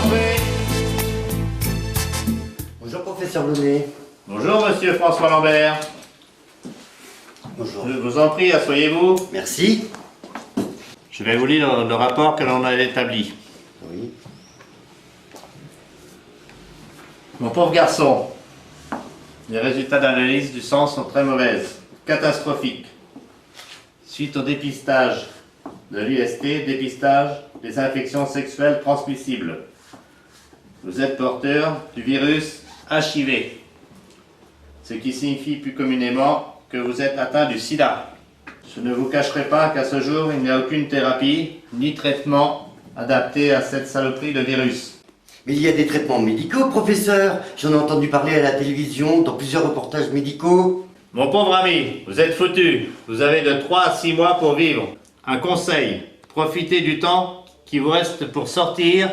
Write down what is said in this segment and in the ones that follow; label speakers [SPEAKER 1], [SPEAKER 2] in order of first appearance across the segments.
[SPEAKER 1] entrée.
[SPEAKER 2] Bonjour professeur Bonnet.
[SPEAKER 1] Bonjour monsieur François Lambert.
[SPEAKER 2] Bonjour.
[SPEAKER 1] Je vous en prie, asseyez-vous.
[SPEAKER 2] Merci.
[SPEAKER 1] Je vais vous lire le rapport que l'on a établi.
[SPEAKER 2] Oui.
[SPEAKER 1] Mon pauvre garçon, les résultats d'analyse du sang sont très mauvaises, catastrophiques. Suite au dépistage de l'IST, dépistage des infections sexuelles transmissibles. Vous êtes porteur du virus HIV, ce qui signifie plus communément que vous êtes atteint du sida. Je ne vous cacherai pas qu'à ce jour, il n'y a aucune thérapie ni traitement adapté à cette saloperie de virus.
[SPEAKER 2] Mais il y a des traitements médicaux, professeur. J'en ai entendu parler à la télévision, dans plusieurs reportages médicaux.
[SPEAKER 1] Mon pauvre ami, vous êtes foutu. Vous avez de 3 à 6 mois pour vivre. Un conseil, profitez du temps qui vous reste pour sortir,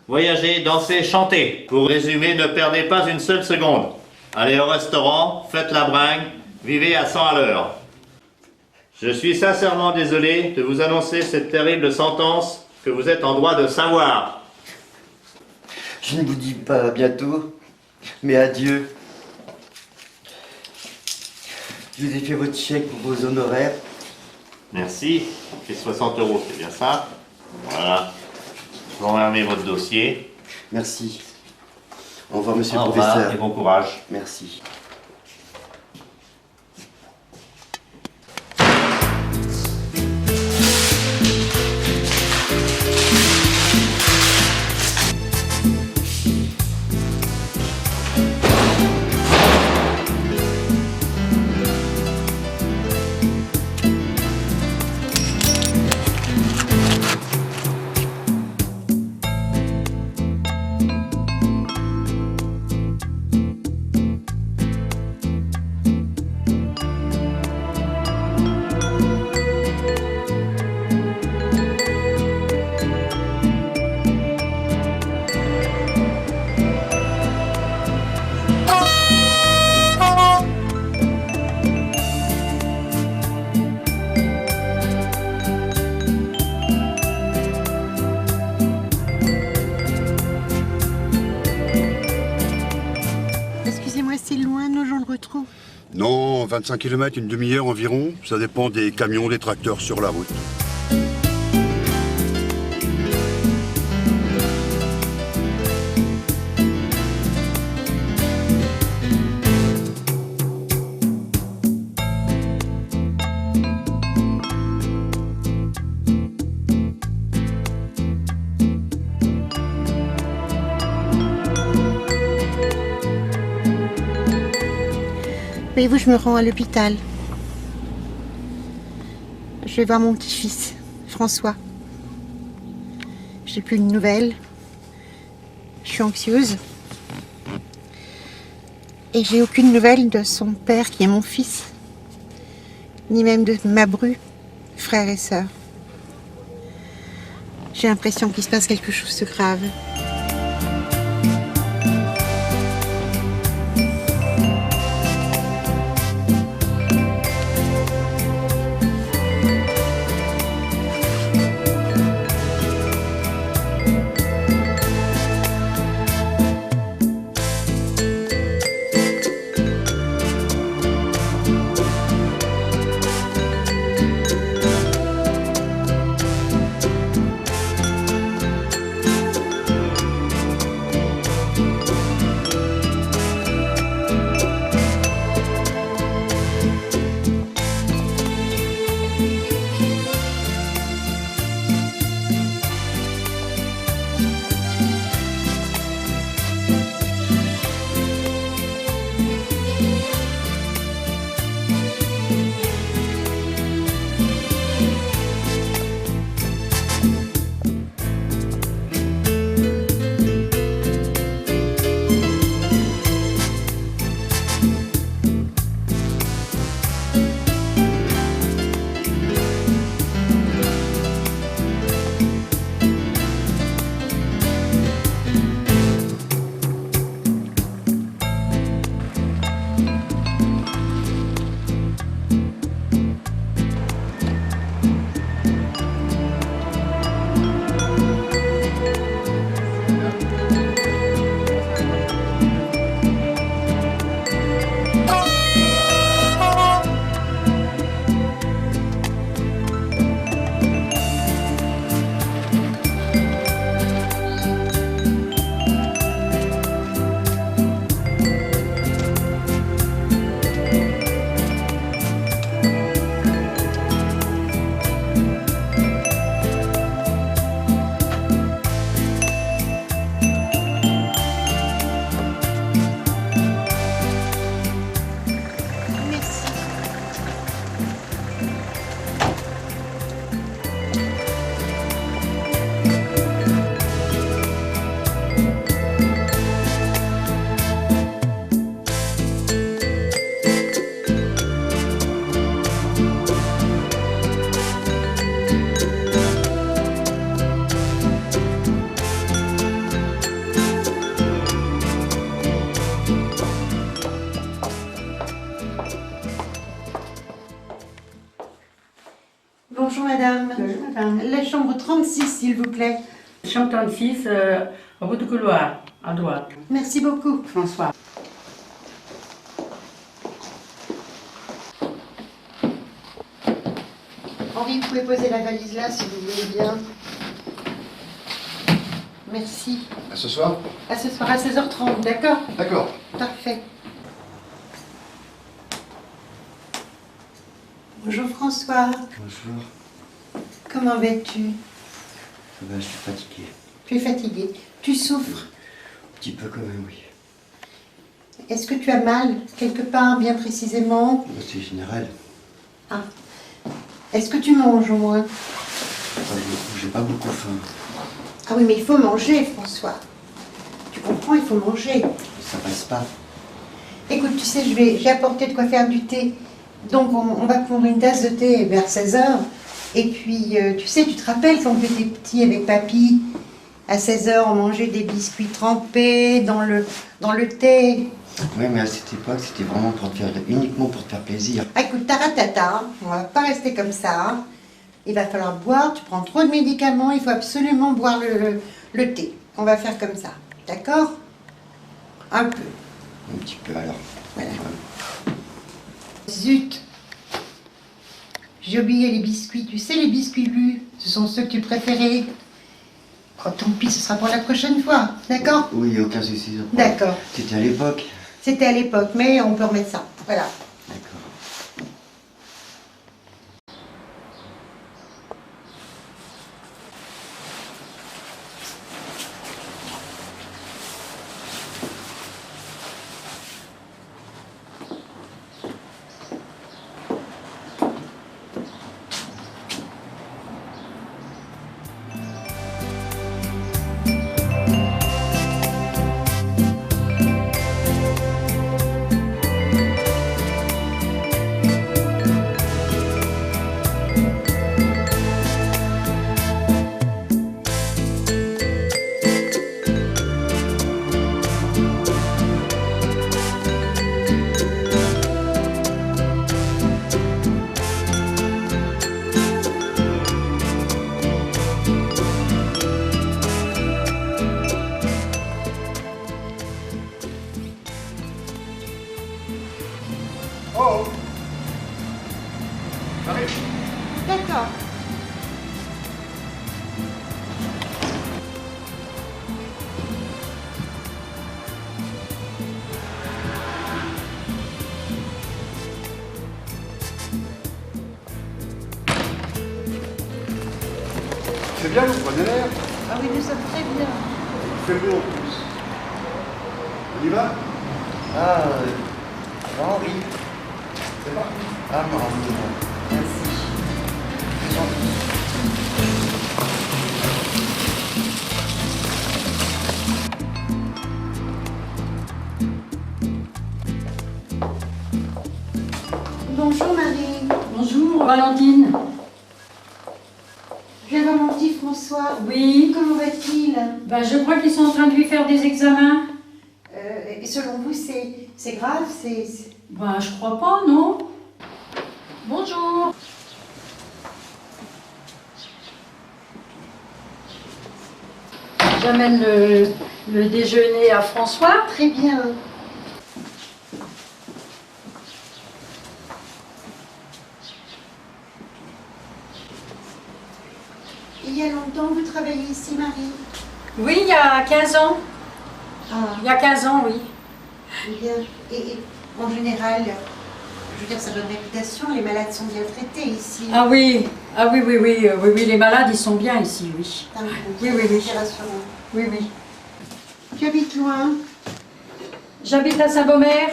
[SPEAKER 1] voyager, danser, chanter. Pour résumer, ne perdez pas une seule seconde. Allez au restaurant, faites la bringue, vivez à 100 à l'heure. Je suis sincèrement désolé de vous annoncer cette terrible sentence que vous êtes en droit de savoir.
[SPEAKER 2] Je ne vous dis pas à bientôt, mais adieu. Je vous ai fait votre chèque pour vos honoraires.
[SPEAKER 1] Merci, c'est 60 €, c'est bien ça. Voilà. Je vous remercie votre dossier.
[SPEAKER 2] Merci. Au revoir, monsieur
[SPEAKER 1] Au
[SPEAKER 2] le
[SPEAKER 1] revoir
[SPEAKER 2] professeur.
[SPEAKER 1] et bon courage.
[SPEAKER 2] Merci.
[SPEAKER 3] Excusez-moi, c'est loin, nos gens le retrouvent.
[SPEAKER 4] Non, 25 km, une demi-heure environ. Ça dépend des camions, des tracteurs sur la route.
[SPEAKER 3] Voyez-vous, je me rends à l'hôpital. Je vais voir mon petit-fils, François. J'ai plus de nouvelles. Je suis anxieuse. Et j'ai aucune nouvelle de son père qui est mon fils. Ni même de ma bru, frère et sœur. J'ai l'impression qu'il se passe quelque chose de grave.
[SPEAKER 5] madame.
[SPEAKER 3] La chambre 36, s'il vous plaît.
[SPEAKER 5] Chambre 36, au bout du couloir, à droite.
[SPEAKER 3] Merci beaucoup.
[SPEAKER 5] François.
[SPEAKER 3] Henri, vous pouvez poser la valise là, si vous voulez bien. Merci.
[SPEAKER 4] À ce soir?
[SPEAKER 3] À ce soir à 16h30, d'accord?
[SPEAKER 4] D'accord.
[SPEAKER 3] Parfait. Bonjour François.
[SPEAKER 2] Bonjour.
[SPEAKER 3] Comment vas-tu?
[SPEAKER 2] Ça va, je suis fatigué.
[SPEAKER 3] Tu es fatigué. Tu souffres.
[SPEAKER 2] Un petit peu quand même, oui.
[SPEAKER 3] Est-ce que tu as mal quelque part, bien précisément?
[SPEAKER 2] C'est général.
[SPEAKER 3] Ah. Est-ce que tu manges au moins?
[SPEAKER 2] J'ai pas beaucoup faim.
[SPEAKER 3] Ah oui, mais il faut manger, François. Tu comprends, il faut manger.
[SPEAKER 2] Ça passe pas.
[SPEAKER 3] Écoute, tu sais, j'ai apporté de quoi faire du thé. Donc, on va prendre une tasse de thé vers 16h. Et puis, tu sais, tu te rappelles quand tu étais petit avec papy, à 16h, on mangeait des biscuits trempés dans le thé.
[SPEAKER 2] Oui, mais à cette époque, c'était vraiment uniquement pour te faire plaisir.
[SPEAKER 3] Ah, écoute, taratata, hein, on va pas rester comme ça. Hein. Il va falloir boire, tu prends trop de médicaments, il faut absolument boire le thé. On va faire comme ça, d'accord? Un peu.
[SPEAKER 2] Un petit peu alors.
[SPEAKER 3] Voilà. Zut! J'ai oublié les biscuits, tu sais, les biscuits lus, ce sont ceux que tu préférais. Oh, tant pis, ce sera pour la prochaine fois, d'accord?
[SPEAKER 2] Oui, aucun souci.
[SPEAKER 3] D'accord.
[SPEAKER 2] C'était à l'époque.
[SPEAKER 3] C'était à l'époque, mais on peut remettre ça, voilà.
[SPEAKER 2] D'accord.
[SPEAKER 4] Oh! J'arrive.
[SPEAKER 3] D'accord.
[SPEAKER 4] C'est bien, vous prenez l'air.
[SPEAKER 3] Ah oui, nous sommes très bien.
[SPEAKER 4] Il fait beau en plus. On y va?
[SPEAKER 2] Ah, Henri.
[SPEAKER 4] C'est parti.
[SPEAKER 2] Ah, non, merci.
[SPEAKER 3] Bonjour Marie.
[SPEAKER 5] Bonjour, Valentine.
[SPEAKER 3] Je viens voir mon petit François.
[SPEAKER 5] Oui.
[SPEAKER 3] Comment va-t-il?
[SPEAKER 5] Ben, je crois qu'ils sont en train de lui faire des examens.
[SPEAKER 3] Et selon vous, c'est grave?
[SPEAKER 5] Ben, je crois pas, non? Bonjour. J'amène le déjeuner à François.
[SPEAKER 3] Très bien. Il y a longtemps que vous travaillez ici, Marie?
[SPEAKER 5] Oui, il y a 15 ans.
[SPEAKER 3] Ah,
[SPEAKER 5] Il y a 15 ans, oui.
[SPEAKER 3] bien. Et en général, je veux dire, ça a bonne réputation, les malades sont bien traités ici.
[SPEAKER 5] Ah oui, oui, les malades, ils sont bien ici, oui.
[SPEAKER 3] Ah, bon,
[SPEAKER 5] Oui, oui, oui.
[SPEAKER 3] c'est rassurant.
[SPEAKER 5] Oui, oui.
[SPEAKER 3] Tu habites loin?
[SPEAKER 5] J'habite à Saint-Beaumer.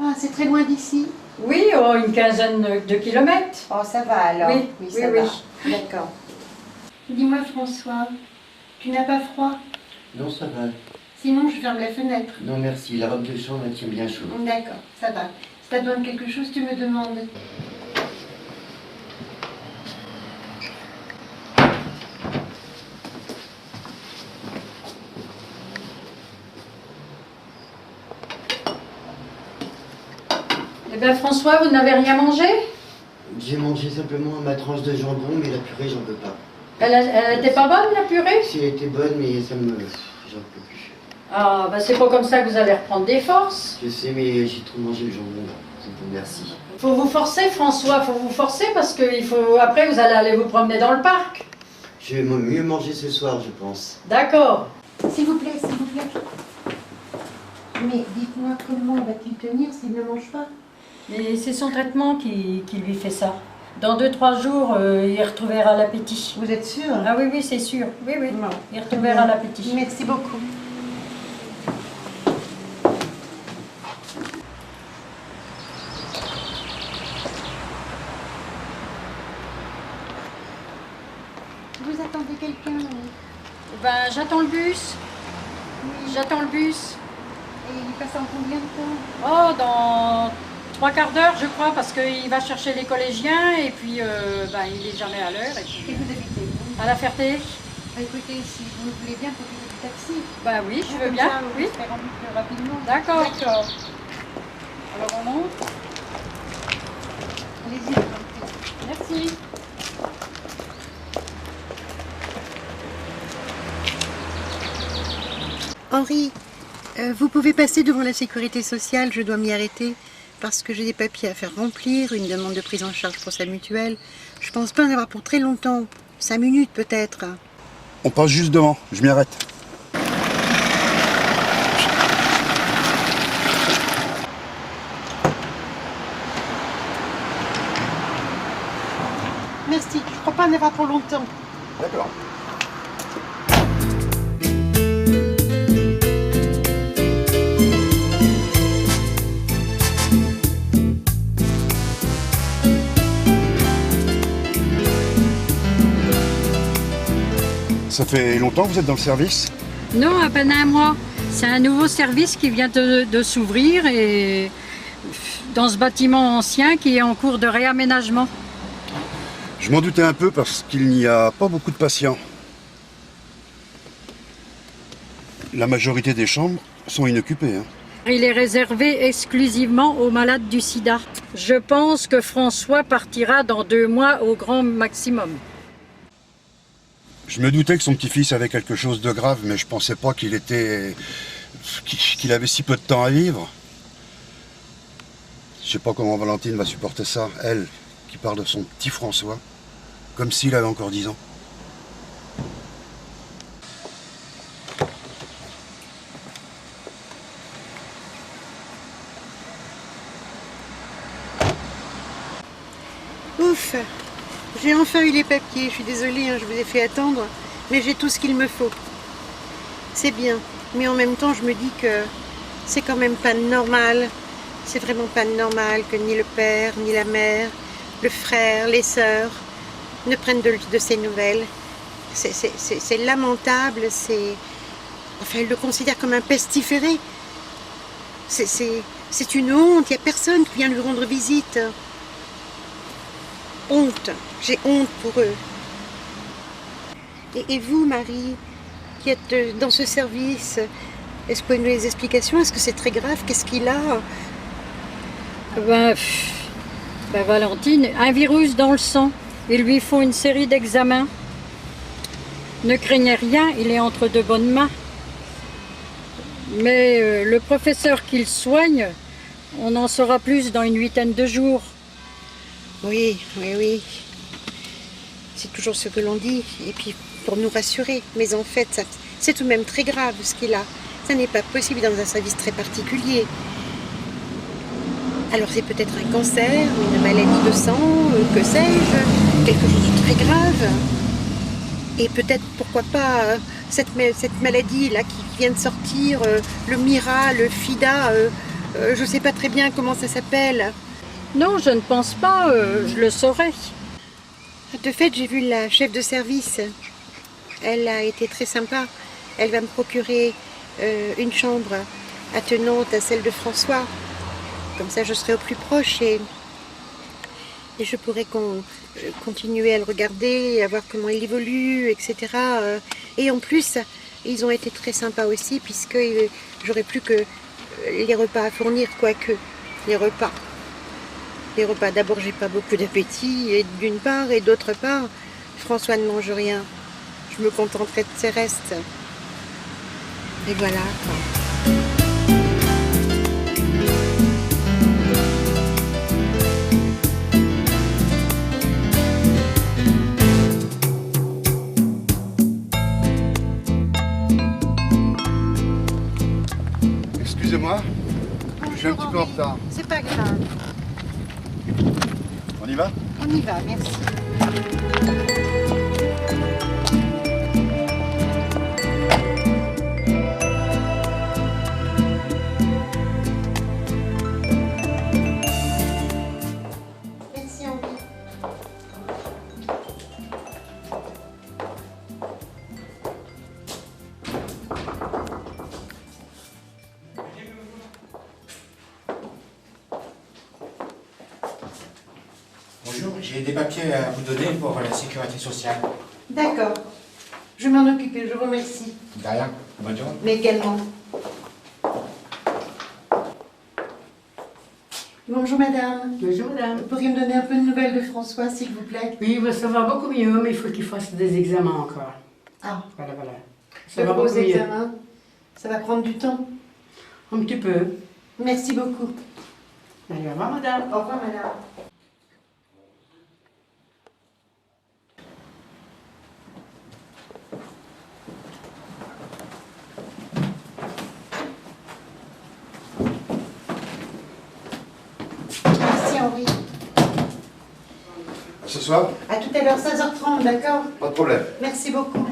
[SPEAKER 3] Ah, c'est très loin d'ici?
[SPEAKER 5] Oui, oh, une quinzaine de kilomètres.
[SPEAKER 3] Oh, ça va alors.
[SPEAKER 5] Oui,
[SPEAKER 3] ça
[SPEAKER 5] oui,
[SPEAKER 3] va. D'accord. Dis-moi, François, tu n'as pas froid?
[SPEAKER 2] Non, ça va.
[SPEAKER 3] Sinon, je ferme la fenêtre.
[SPEAKER 2] Non, merci. La robe de chambre, elle tient bien chaud.
[SPEAKER 3] D'accord, ça va. Si tu as besoin de quelque chose, tu me demandes.
[SPEAKER 5] Eh bien, François, vous n'avez rien mangé?
[SPEAKER 2] J'ai mangé simplement ma tranche de jambon, mais la purée, j'en peux pas.
[SPEAKER 5] Elle était pas bonne, la purée?
[SPEAKER 2] Si elle était bonne, mais ça me... J'en peux plus.
[SPEAKER 5] Ah, bah c'est pas comme ça que vous allez reprendre des forces.
[SPEAKER 2] Je sais, mais j'ai trop mangé le jambon. C'est bon, merci.
[SPEAKER 5] Faut vous forcer, François, faut vous forcer parce que après vous allez aller vous promener dans le parc.
[SPEAKER 2] Je vais mieux manger ce soir, je pense.
[SPEAKER 5] D'accord.
[SPEAKER 3] S'il vous plaît, s'il vous plaît. Mais dites-moi, comment va-t-il tenir s'il ne mange pas?
[SPEAKER 5] Mais c'est son traitement qui lui fait ça. Dans 2-3 jours, il retrouvera l'appétit.
[SPEAKER 3] Vous êtes sûr?
[SPEAKER 5] Ah oui, oui, c'est sûr. Oui, oui.
[SPEAKER 3] Non.
[SPEAKER 5] Il retrouvera l'appétit.
[SPEAKER 3] Merci beaucoup. Vous attendez quelqu'un?
[SPEAKER 5] Ben, j'attends le bus. J'attends le bus.
[SPEAKER 3] Et il passe en combien de temps?
[SPEAKER 5] Oh, dans 3 quarts d'heure, je crois, parce qu'il va chercher les collégiens et puis ben, il est jamais à l'heure. Et puis,
[SPEAKER 3] Et vous habitez où?
[SPEAKER 5] à la Ferté.
[SPEAKER 3] Bah, écoutez, si vous voulez bien profiter du taxi.
[SPEAKER 5] Ben oui, je veux
[SPEAKER 3] Comme
[SPEAKER 5] bien.
[SPEAKER 3] ça, on
[SPEAKER 5] Oui.
[SPEAKER 3] se fait rendre plus rapidement.
[SPEAKER 5] D'accord. Alors on monte.
[SPEAKER 3] Allez-y, je vous en prie.
[SPEAKER 5] Merci.
[SPEAKER 3] Henri, vous pouvez passer devant la sécurité sociale, je dois m'y arrêter parce que j'ai des papiers à faire remplir, une demande de prise en charge pour sa mutuelle. Je pense pas en avoir pour très longtemps, 5 minutes peut-être.
[SPEAKER 4] On passe juste devant, je m'y arrête.
[SPEAKER 3] Merci, je crois pas en avoir pour longtemps.
[SPEAKER 4] D'accord. Ça fait longtemps que vous êtes dans le service?
[SPEAKER 5] Non, à peine un mois. C'est un nouveau service qui vient de s'ouvrir et dans ce bâtiment ancien qui est en cours de réaménagement.
[SPEAKER 4] Je m'en doutais un peu parce qu'il n'y a pas beaucoup de patients. La majorité des chambres sont inoccupées. Hein.
[SPEAKER 5] Il est réservé exclusivement aux malades du sida. Je pense que François partira dans 2 mois au grand maximum.
[SPEAKER 4] Je me doutais que son petit-fils avait quelque chose de grave, mais je pensais pas qu'il avait si peu de temps à vivre. Je sais pas comment Valentine va supporter ça, elle, qui parle de son petit François, comme s'il avait encore 10 ans.
[SPEAKER 3] Ouf, j'ai enfin eu les papiers, je suis désolée, hein, je vous ai fait attendre, mais j'ai tout ce qu'il me faut. C'est bien, mais en même temps je me dis que c'est quand même pas normal, c'est vraiment pas normal que ni le père, ni la mère, le frère, les sœurs ne prennent de ces nouvelles. C'est lamentable, enfin elle le considère comme un pestiféré. C'est une honte, il n'y a personne qui vient lui rendre visite. Honte, j'ai honte pour eux. Et vous, Marie, qui êtes dans ce service, est-ce que vous pouvez nous donner des explications? Est-ce que c'est très grave? Qu'est-ce qu'il a?
[SPEAKER 5] Ben, Valentine, un virus dans le sang. Il lui faut une série d'examens. Ne craignez rien, il est entre de bonnes mains. Mais le professeur qu'il soigne, on en saura plus dans une 8aine de jours.
[SPEAKER 3] Oui, oui, oui. C'est toujours ce que l'on dit. Et puis, pour nous rassurer. Mais en fait, c'est tout de même très grave ce qu'il a. Ça n'est pas possible dans un service très particulier. Alors c'est peut-être un cancer, une maladie de sang, que sais-je, quelque chose de très grave. Et peut-être, pourquoi pas, cette maladie-là qui vient de sortir, le MIRA, le FIDA, je ne sais pas très bien comment ça s'appelle.
[SPEAKER 5] Non, je ne pense pas, je le saurais.
[SPEAKER 3] De fait, j'ai vu la chef de service. Elle a été très sympa. Elle va me procurer une chambre attenante à celle de François. Comme ça, je serai au plus proche et je pourrai continuer à le regarder, à voir comment il évolue, etc. Et en plus, ils ont été très sympas aussi, puisque j'aurais plus que les repas à fournir, quoique les repas. Les repas, d'abord, j'ai pas beaucoup d'appétit, d'une part, et d'autre part, François ne mange rien, je me contenterai de ses restes. Et voilà, quoi.
[SPEAKER 4] Excusez-moi, je suis un petit peu en
[SPEAKER 3] Henri.
[SPEAKER 4] retard.
[SPEAKER 3] C'est pas grave.
[SPEAKER 4] On y va?
[SPEAKER 3] On y va, merci. Merci Henri.
[SPEAKER 6] Bonjour, j'ai des papiers à vous donner pour la sécurité sociale.
[SPEAKER 3] D'accord. Je vais m'en occuper, je vous remercie.
[SPEAKER 6] De rien, bonne journée.
[SPEAKER 3] Mais également. Bonjour madame.
[SPEAKER 7] Bonjour madame.
[SPEAKER 3] Vous pourriez me donner un peu de nouvelles de François, s'il vous plaît?
[SPEAKER 7] Oui, bah, ça va beaucoup mieux, mais il faut qu'il fasse des examens encore.
[SPEAKER 3] Ah,
[SPEAKER 7] Voilà, voilà. Ça
[SPEAKER 3] le
[SPEAKER 7] va
[SPEAKER 3] gros
[SPEAKER 7] beaucoup mieux.
[SPEAKER 3] examen. Ça va prendre du temps.
[SPEAKER 7] Un petit peu.
[SPEAKER 3] Merci beaucoup.
[SPEAKER 7] Allez, au revoir madame.
[SPEAKER 3] Au revoir madame. Merci Henri.
[SPEAKER 4] Ce soir?
[SPEAKER 3] À tout à l'heure, 16h30, d'accord?
[SPEAKER 4] Pas de problème.
[SPEAKER 3] Merci beaucoup.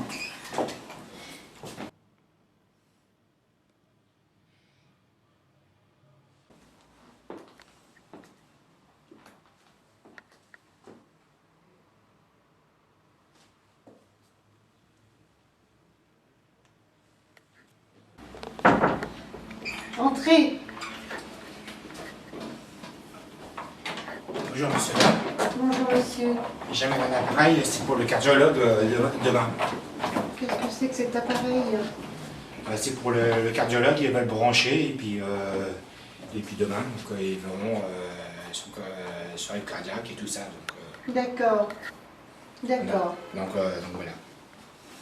[SPEAKER 3] Entrez.
[SPEAKER 6] Bonjour monsieur.
[SPEAKER 3] Bonjour monsieur.
[SPEAKER 6] J'amène un appareil, c'est pour le cardiologue demain.
[SPEAKER 3] Qu'est-ce que c'est que cet appareil?
[SPEAKER 6] C'est pour le cardiologue, il va le brancher et puis demain, donc, ils verront sur le cardiaque et tout ça.
[SPEAKER 3] D'accord. D'accord.
[SPEAKER 6] Donc voilà.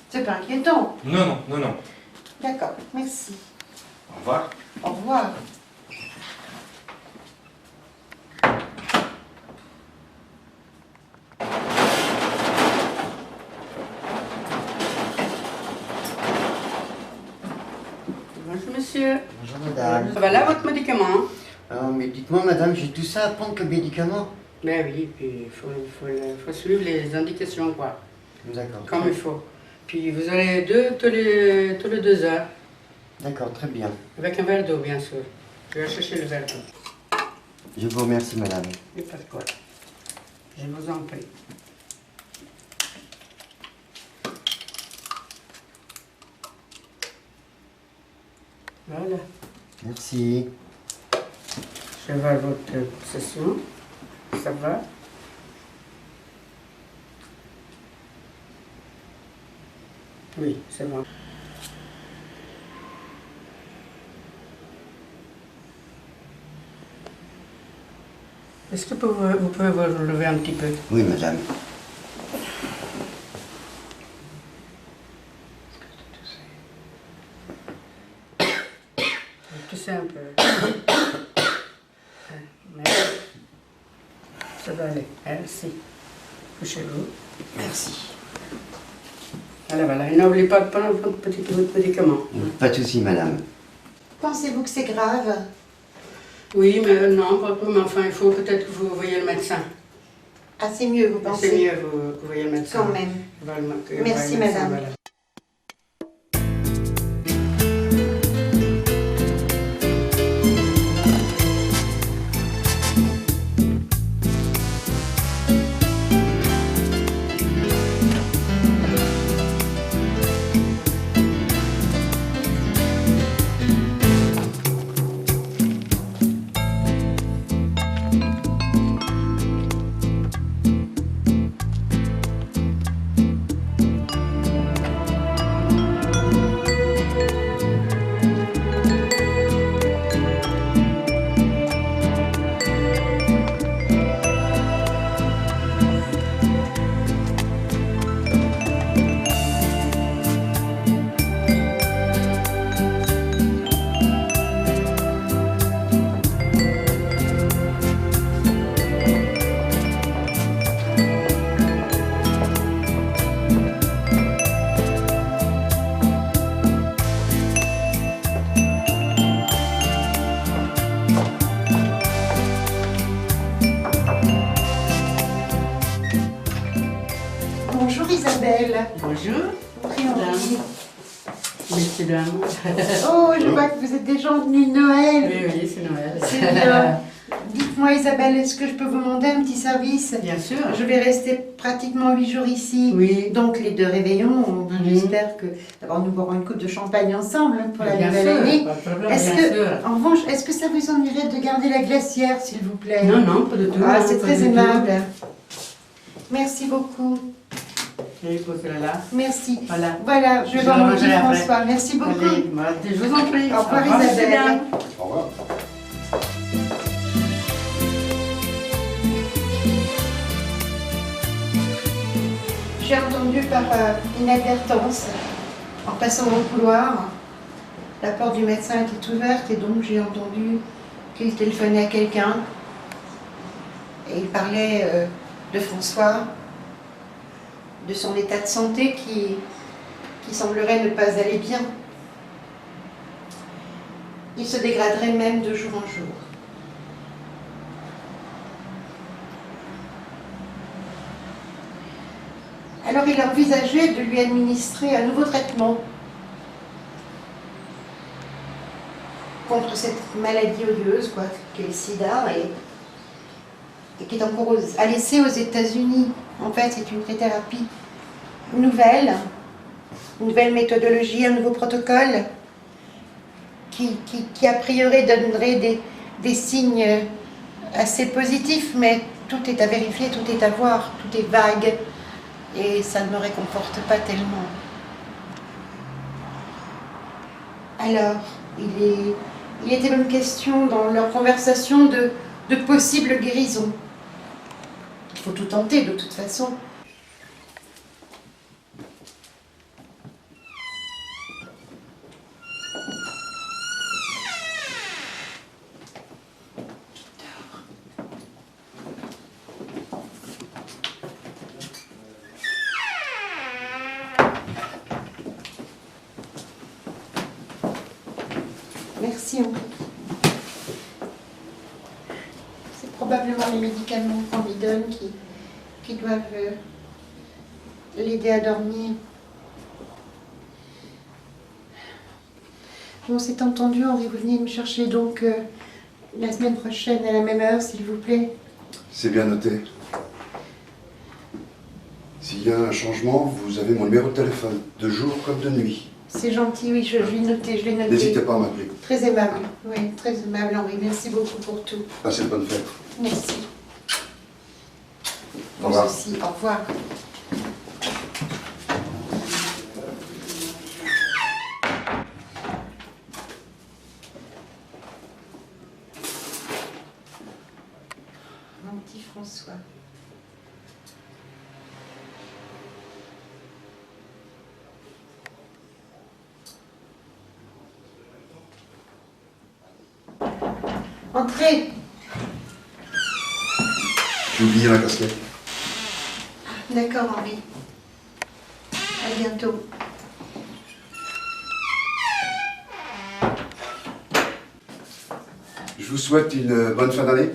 [SPEAKER 3] C'est pas inquiétant.
[SPEAKER 6] Non, non, non, non.
[SPEAKER 3] D'accord, merci.
[SPEAKER 6] Au revoir.
[SPEAKER 3] Au revoir.
[SPEAKER 7] Bonjour monsieur.
[SPEAKER 2] Bonjour madame.
[SPEAKER 7] Voilà votre médicament.
[SPEAKER 2] Mais dites-moi madame, j'ai tout ça à prendre comme médicament?
[SPEAKER 7] Ben oui, puis il faut suivre les indications, quoi.
[SPEAKER 2] D'accord.
[SPEAKER 7] Comme il faut. Puis vous aurez deux tous les 2 heures.
[SPEAKER 2] D'accord, très bien.
[SPEAKER 7] Avec un verre d'eau, bien sûr. Je vais chercher le verre d'eau.
[SPEAKER 2] Je vous remercie madame.
[SPEAKER 7] Et pas de quoi. Je vous en prie. Voilà.
[SPEAKER 2] Merci.
[SPEAKER 7] Je vois votre session. Ça va? Oui, c'est bon. Est-ce que vous pouvez vous relever un petit peu?
[SPEAKER 2] Oui madame.
[SPEAKER 7] Toussez un peu. Merci. Ça va aller. Merci. Couchez-vous.
[SPEAKER 2] Merci.
[SPEAKER 7] Voilà, voilà. Et n'oubliez pas de prendre votre médicament.
[SPEAKER 2] Pas de souci madame.
[SPEAKER 3] Pensez-vous que c'est grave?
[SPEAKER 7] Oui, mais non, pas trop, mais enfin, il faut peut-être que vous voyez le médecin.
[SPEAKER 3] Ah, c'est mieux, vous pensez?
[SPEAKER 7] C'est mieux que vous voyez le médecin.
[SPEAKER 3] Quand même. Merci, madame.
[SPEAKER 7] Voilà. Bonjour.
[SPEAKER 3] Bonjour, Henri.
[SPEAKER 7] Messieurs, dames.
[SPEAKER 3] Oh, je vois que vous êtes des gens venus de Noël.
[SPEAKER 7] Oui, oui, c'est Noël.
[SPEAKER 3] C'est bien. Dites-moi, Isabelle, est-ce que je peux vous demander un petit service?
[SPEAKER 7] Bien sûr.
[SPEAKER 3] Je vais rester pratiquement 8 jours ici.
[SPEAKER 7] Oui.
[SPEAKER 3] Donc les 2 réveillons,
[SPEAKER 7] Mhm.
[SPEAKER 3] j'espère que d'abord nous boirons une coupe de champagne ensemble pour la
[SPEAKER 7] Bien
[SPEAKER 3] nouvelle
[SPEAKER 7] sûr,
[SPEAKER 3] année.
[SPEAKER 7] pas de problème,
[SPEAKER 3] Est-ce
[SPEAKER 7] bien
[SPEAKER 3] que,
[SPEAKER 7] sûr.
[SPEAKER 3] en revanche, est-ce que ça vous ennuierait de garder la glacière, s'il vous plaît?
[SPEAKER 7] Non, non, pas du tout.
[SPEAKER 3] Ah,
[SPEAKER 7] non,
[SPEAKER 3] c'est
[SPEAKER 7] pas
[SPEAKER 3] très
[SPEAKER 7] du tout.
[SPEAKER 3] aimable. Merci beaucoup.
[SPEAKER 7] Et posez-la là.
[SPEAKER 3] Merci.
[SPEAKER 7] Voilà.
[SPEAKER 3] Voilà, je vais
[SPEAKER 7] Je
[SPEAKER 3] voir
[SPEAKER 7] la
[SPEAKER 3] mon petit
[SPEAKER 7] rangerai après.
[SPEAKER 3] François. Merci beaucoup.
[SPEAKER 7] Allez, voilà, je vous en prie.
[SPEAKER 3] Au revoir,
[SPEAKER 7] monsieur,
[SPEAKER 3] Isabelle.
[SPEAKER 7] dames.
[SPEAKER 4] Au revoir.
[SPEAKER 3] J'ai entendu par inadvertance, en passant dans le couloir, la porte du médecin était ouverte et donc j'ai entendu qu'il téléphonait à quelqu'un et il parlait de François, de son état de santé qui semblerait ne pas aller bien. Il se dégraderait même de jour en jour. Alors il a envisagé de lui administrer un nouveau traitement contre cette maladie odieuse, quoi, qu'est le sida, et qui est encore à laisser aux États-Unis. En fait, c'est une thérapie nouvelle, une nouvelle méthodologie, un nouveau protocole qui a priori donnerait des signes assez positifs, mais tout est à vérifier, tout est à voir, tout est vague. Et ça ne me réconforte pas tellement. Alors, il était même question dans leur conversation de possible guérison. Il faut tout tenter de toute façon. Merci Henri. C'est probablement les médicaments qu'on lui donne qui doivent l'aider à dormir. Bon, c'est entendu, Henri, vous venez me chercher donc la semaine prochaine à la même heure, s'il vous plaît.
[SPEAKER 4] C'est bien noté. S'il y a un changement, vous avez mon numéro de téléphone, de jour comme de nuit.
[SPEAKER 3] C'est gentil, oui, je l'ai noté, je l'ai noté.
[SPEAKER 4] N'hésitez pas à m'appeler.
[SPEAKER 3] Très aimable, oui, très aimable, Henri. Merci beaucoup pour tout.
[SPEAKER 4] Passez de bonnes fêtes.
[SPEAKER 3] Merci.
[SPEAKER 4] Au revoir.
[SPEAKER 3] Vous aussi, au revoir. Mon petit François. Entrez.
[SPEAKER 4] J'ai oublié ma casquette.
[SPEAKER 3] D'accord, Henri. À bientôt.
[SPEAKER 4] Je vous souhaite une bonne fin d'année.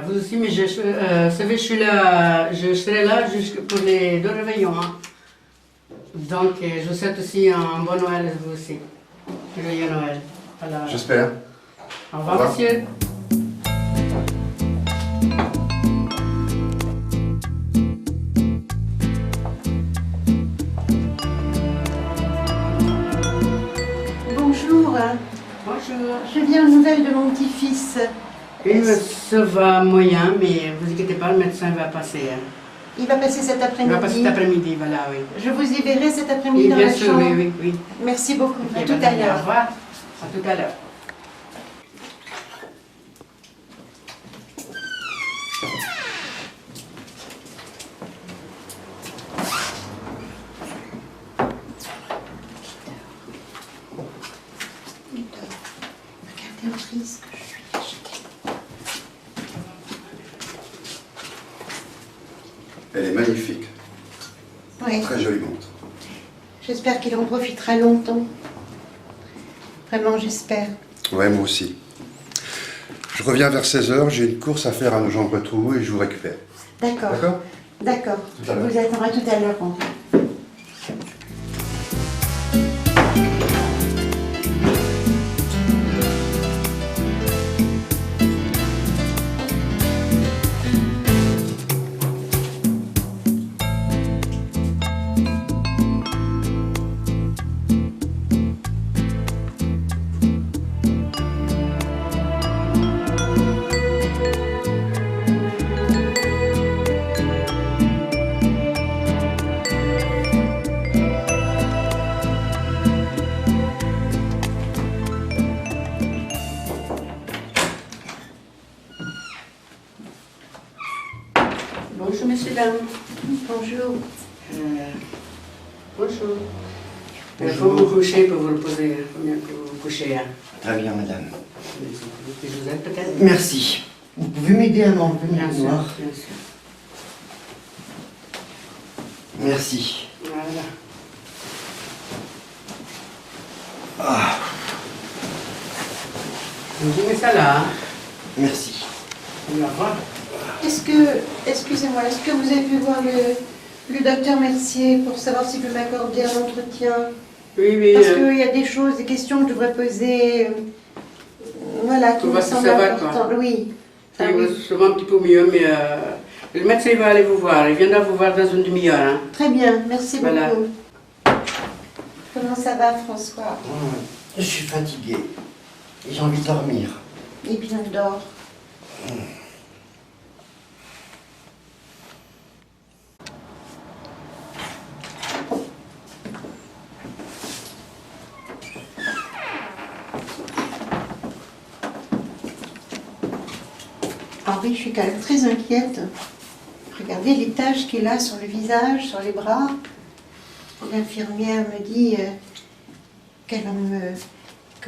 [SPEAKER 7] Vous aussi, mais vous savez, je serai là pour les 2 réveillons. Hein. Donc, je vous souhaite aussi un bon Noël, vous aussi. Joyeux Noël. Alors,
[SPEAKER 4] J'espère.
[SPEAKER 7] au revoir,
[SPEAKER 4] Au revoir.
[SPEAKER 7] monsieur.
[SPEAKER 3] Bonjour.
[SPEAKER 7] Bonjour.
[SPEAKER 3] Je viens aux nouvelles de mon petit-fils.
[SPEAKER 7] Ça va moyen, mais vous inquiétez pas, le médecin va passer. Hein.
[SPEAKER 3] Il va passer cet
[SPEAKER 7] Il va passer
[SPEAKER 3] après-midi.
[SPEAKER 7] cet après-midi, voilà, oui.
[SPEAKER 3] Je vous y verrai cet après-midi
[SPEAKER 7] Oui,
[SPEAKER 3] dans
[SPEAKER 7] bien
[SPEAKER 3] la
[SPEAKER 7] sûr,
[SPEAKER 3] chambre.
[SPEAKER 7] oui, oui, oui.
[SPEAKER 3] Merci beaucoup. À
[SPEAKER 7] Ok,
[SPEAKER 3] tout
[SPEAKER 7] bonne
[SPEAKER 3] à
[SPEAKER 7] année, Au
[SPEAKER 3] l'heure.
[SPEAKER 7] revoir. À tout à l'heure.
[SPEAKER 3] Regardez Henri, ce que je lui ai acheté.
[SPEAKER 4] Elle est magnifique.
[SPEAKER 3] Oui,
[SPEAKER 4] Très jolie montre.
[SPEAKER 3] j'espère qu'il en profitera longtemps. Vraiment, j'espère.
[SPEAKER 4] Ouais, moi aussi. Je reviens vers 16h, j'ai une course à faire à nos Nogent-le-Rotrou et je vous récupère.
[SPEAKER 3] D'accord.
[SPEAKER 4] D'accord?
[SPEAKER 3] D'accord.
[SPEAKER 4] Tout
[SPEAKER 3] Je
[SPEAKER 4] à l'heure.
[SPEAKER 3] vous attendrai tout à l'heure, Henri.
[SPEAKER 7] mesdames.
[SPEAKER 3] Bonjour.
[SPEAKER 7] Bonjour. Il faut vous coucher pour vous reposer. Il faut bien que vous vous couchez. Hein.
[SPEAKER 2] Très bien, madame.
[SPEAKER 7] Je vous aide peut-être.
[SPEAKER 2] Merci. Vous pouvez m'aider à m'enlever
[SPEAKER 7] Bien
[SPEAKER 2] le
[SPEAKER 7] sûr,
[SPEAKER 2] noir.
[SPEAKER 7] bien sûr.
[SPEAKER 2] Merci.
[SPEAKER 7] Voilà. Vous mettez ça là. Hein.
[SPEAKER 2] Merci.
[SPEAKER 7] On va voir.
[SPEAKER 3] Excusez-moi, est-ce que vous avez pu voir le docteur Mercier pour savoir s'il peut m'accorder un entretien?
[SPEAKER 7] Oui, oui.
[SPEAKER 3] Parce qu'il y a des choses, des questions que je devrais poser, voilà, qui
[SPEAKER 7] Pour
[SPEAKER 3] me
[SPEAKER 7] voir si
[SPEAKER 3] semblent
[SPEAKER 7] ça va,
[SPEAKER 3] importantes.
[SPEAKER 7] quoi.
[SPEAKER 3] Oui. Ah
[SPEAKER 7] Ça
[SPEAKER 3] oui.
[SPEAKER 7] va sûrement un petit peu mieux, mais le médecin va aller vous voir. Il viendra vous voir dans une demi-heure. Hein.
[SPEAKER 3] Très bien, merci
[SPEAKER 7] Voilà.
[SPEAKER 3] beaucoup. Comment ça va, François?
[SPEAKER 2] Je suis fatigué. Et j'ai envie de dormir.
[SPEAKER 3] Eh bien, dors. Henri, je suis quand même très inquiète. Regardez les taches qu'il a sur le visage, sur les bras. L'infirmière me dit que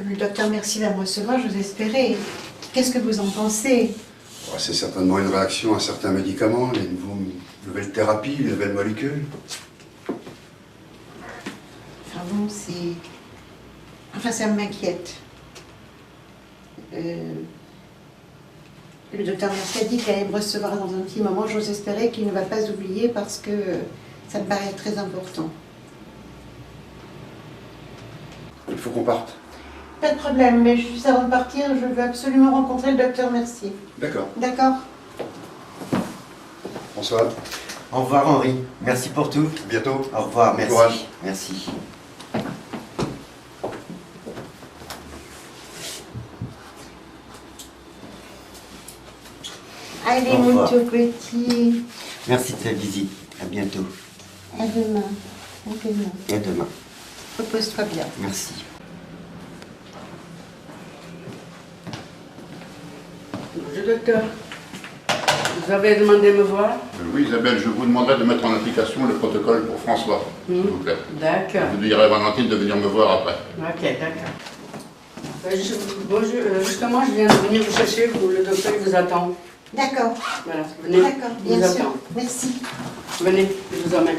[SPEAKER 3] le docteur Mercier va me recevoir, j'ose espérer. Qu'est-ce que vous en pensez?
[SPEAKER 4] C'est certainement une réaction à certains médicaments, les nouvelles thérapies, les nouvelles molécules.
[SPEAKER 3] Enfin bon, ça m'inquiète. Le docteur Mercier a dit qu'il allait me recevoir dans un petit moment. J'ose espérer qu'il ne va pas oublier parce que ça me paraît très important.
[SPEAKER 4] Il faut qu'on parte.
[SPEAKER 3] Pas de problème, mais juste avant de partir, je veux absolument rencontrer le docteur Mercier.
[SPEAKER 4] D'accord.
[SPEAKER 3] D'accord?
[SPEAKER 4] François,
[SPEAKER 2] Au revoir, Henri. Merci pour tout.
[SPEAKER 4] à bientôt.
[SPEAKER 2] Au revoir, merci.
[SPEAKER 4] Courage.
[SPEAKER 2] Merci.
[SPEAKER 3] Allez,
[SPEAKER 2] Au
[SPEAKER 3] mon
[SPEAKER 2] revoir.
[SPEAKER 3] tout petit.
[SPEAKER 2] Merci de ta visite. À bientôt.
[SPEAKER 3] À demain. À demain.
[SPEAKER 2] Et à demain.
[SPEAKER 3] Repose-toi bien.
[SPEAKER 2] Merci.
[SPEAKER 7] Bonjour, docteur. Vous avez demandé à me voir?
[SPEAKER 8] Oui, Isabelle, je vous demanderai de mettre en application le protocole pour François, s'il vous plaît.
[SPEAKER 7] D'accord.
[SPEAKER 8] Vous direz à Valentine de venir me voir après.
[SPEAKER 7] Ok, d'accord. Bonjour, justement, je viens de venir vous chercher, le docteur il vous attend.
[SPEAKER 3] D'accord.
[SPEAKER 7] Voilà, venez.
[SPEAKER 3] D'accord,
[SPEAKER 7] il vous
[SPEAKER 3] bien sûr.
[SPEAKER 7] attend.
[SPEAKER 3] Merci.
[SPEAKER 7] Venez, je vous emmène.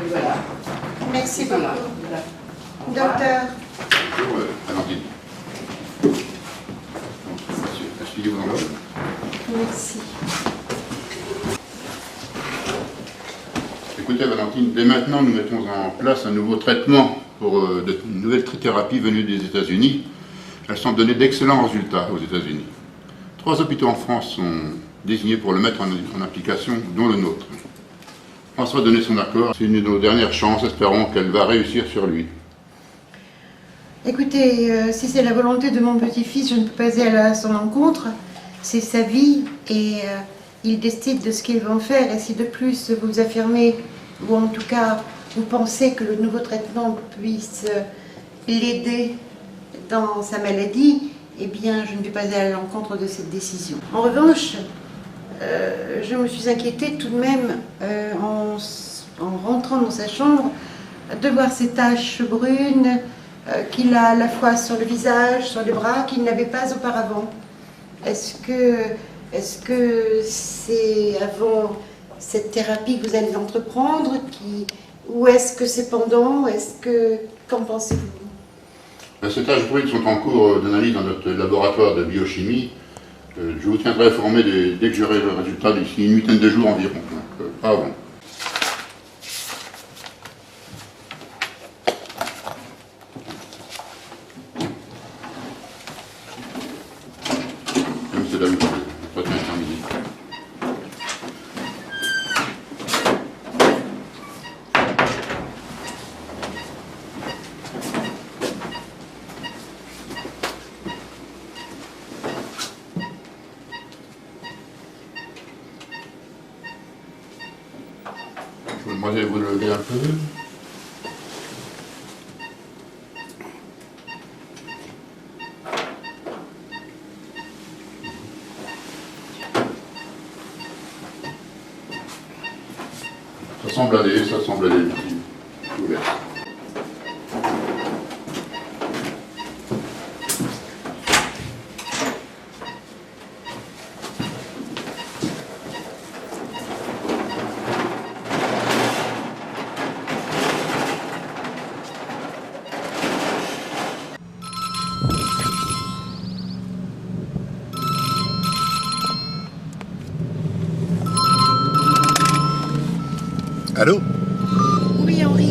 [SPEAKER 7] Voilà.
[SPEAKER 3] Merci
[SPEAKER 7] Voilà.
[SPEAKER 3] beaucoup.
[SPEAKER 7] Voilà. Au revoir.
[SPEAKER 3] Docteur.
[SPEAKER 8] Bonjour, Valentine. Asseyez-vous dans l'ordre.
[SPEAKER 3] Merci.
[SPEAKER 8] Écoutez, Valentine, dès maintenant, nous mettons en place un nouveau traitement pour de nouvelles thérapies venues des États-Unis. Elles semblent donner d'excellents résultats aux États-Unis. 3 hôpitaux en France sont désignés pour le mettre en application, dont le nôtre. François a donné son accord. C'est une de nos dernières chances. Espérons qu'elle va réussir sur lui.
[SPEAKER 3] Écoutez, si c'est la volonté de mon petit-fils, je ne peux pas aller à son encontre. C'est sa vie et il décide de ce qu'il va en faire. Et si de plus vous affirmez, ou en tout cas vous pensez que le nouveau traitement puisse l'aider dans sa maladie, eh bien je ne vais pas aller à l'encontre de cette décision. En revanche, je me suis inquiétée tout de même en rentrant dans sa chambre de voir ces taches brunes qu'il a à la fois sur le visage, sur les bras, qu'il n'avait pas auparavant. Est-ce que c'est avant cette thérapie que vous allez entreprendre ou est-ce que c'est pendant? Qu'en pensez-vous?
[SPEAKER 8] Ces taches brunes sont en cours d'analyse dans notre laboratoire de biochimie. Je vous tiendrai informé dès que j'aurai le résultat d'ici une huitaine de jours environ. Donc, pas avant. Comme c'est là où le traitement est terminé. Je vous demanderai de vous lever un peu. Ça semble aller. Je vous laisse.
[SPEAKER 4] Allô?
[SPEAKER 3] Oui, Henri,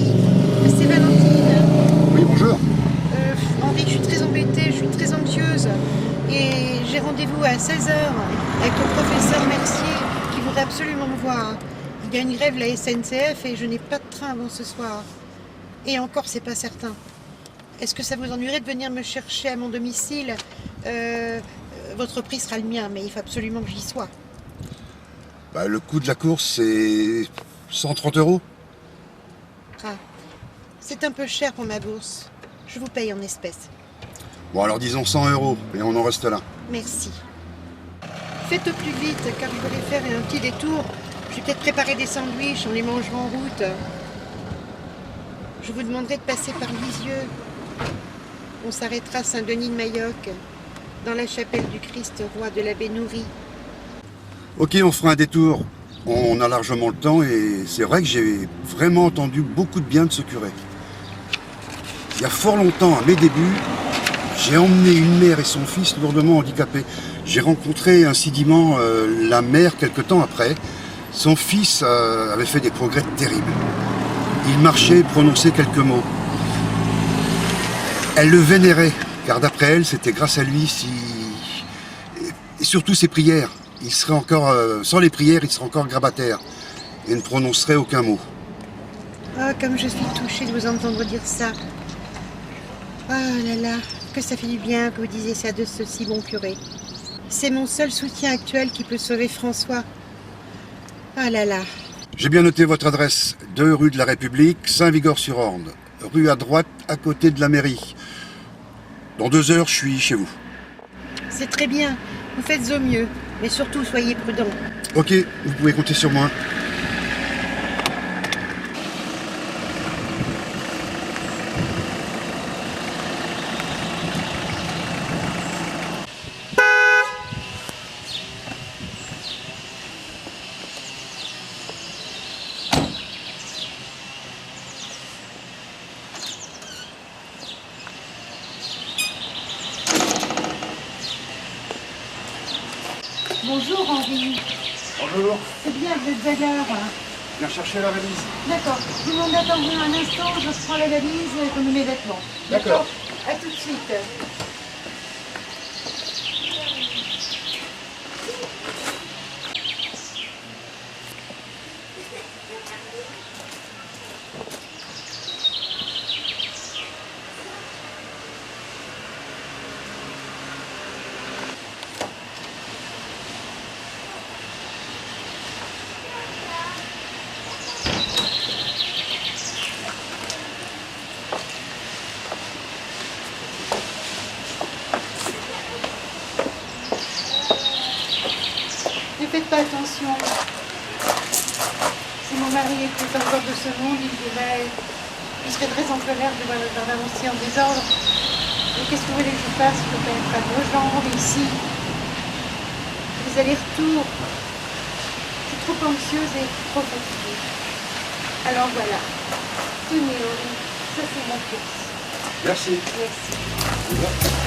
[SPEAKER 3] c'est Valentine.
[SPEAKER 4] Oui, bonjour.
[SPEAKER 3] Henri, je suis très embêtée, je suis très anxieuse. Et j'ai rendez-vous à 16 h avec le professeur Mercier qui voudrait absolument me voir. Il y a une grève la SNCF et je n'ai pas de train avant ce soir. Et encore, c'est pas certain. Est-ce que ça vous ennuierait de venir me chercher à mon domicile? Votre prix sera le mien, mais il faut absolument que j'y sois.
[SPEAKER 4] Bah, le coût de la course, c'est 130 €.
[SPEAKER 3] Ah, c'est un peu cher pour ma bourse. Je vous paye en espèces.
[SPEAKER 4] Bon, alors disons 100 € et on en reste là.
[SPEAKER 3] Merci. Faites au plus vite, car je voulais faire un petit détour. Je vais peut-être préparer des sandwichs, on les mangera en route. Je vous demanderai de passer par Lisieux. On s'arrêtera à Saint-Denis de Mailloc, dans la chapelle du Christ, roi de la Bénourie.
[SPEAKER 4] Ok, on fera un détour. On a largement le temps et c'est vrai que j'ai vraiment entendu beaucoup de bien de ce curé. Il y a fort longtemps, à mes débuts, j'ai emmené une mère et son fils lourdement handicapés. J'ai rencontré incidemment la mère quelque temps après. Son fils avait fait des progrès terribles. Il marchait et prononçait quelques mots. Elle le vénérait, car d'après elle, c'était grâce à lui et surtout ses prières. Il serait encore, sans les prières, il serait encore grabataire et ne prononcerait aucun mot.
[SPEAKER 3] Ah, comme je suis touchée de vous entendre dire ça. Ah là là, que ça fait du bien que vous disiez ça de ce si bon curé. C'est mon seul soutien actuel qui peut sauver François. Ah là là.
[SPEAKER 4] J'ai bien noté votre adresse. 2 rue de la République, Saint-Vigor-sur-Orne. Rue à droite, à côté de la mairie. Dans 2 heures, je suis chez vous.
[SPEAKER 3] C'est très bien, vous faites au mieux. Mais surtout, soyez prudents.
[SPEAKER 4] Ok, vous pouvez compter sur moi.
[SPEAKER 3] Bonjour Henri.
[SPEAKER 4] Bonjour,
[SPEAKER 3] C'est bien, vous êtes à l'heure.
[SPEAKER 4] viens chercher la valise.
[SPEAKER 3] D'accord. Je vous demande d'attendre un instant, je prends la valise et je mets mes vêtements.
[SPEAKER 4] D'accord.
[SPEAKER 3] À tout de suite. Ne faites pas attention. Si mon mari était encore de ce monde, il dirait je serais très en colère de voir le jardin aussi en désordre. Mais qu'est-ce que vous voulez que je fasse? Je peux pas être à vos jambes ici. Les allers-retours. Je suis trop anxieuse et trop fatiguée. Alors voilà. Tenez, Henri. Ça c'est mon course.
[SPEAKER 4] Merci.
[SPEAKER 3] Merci.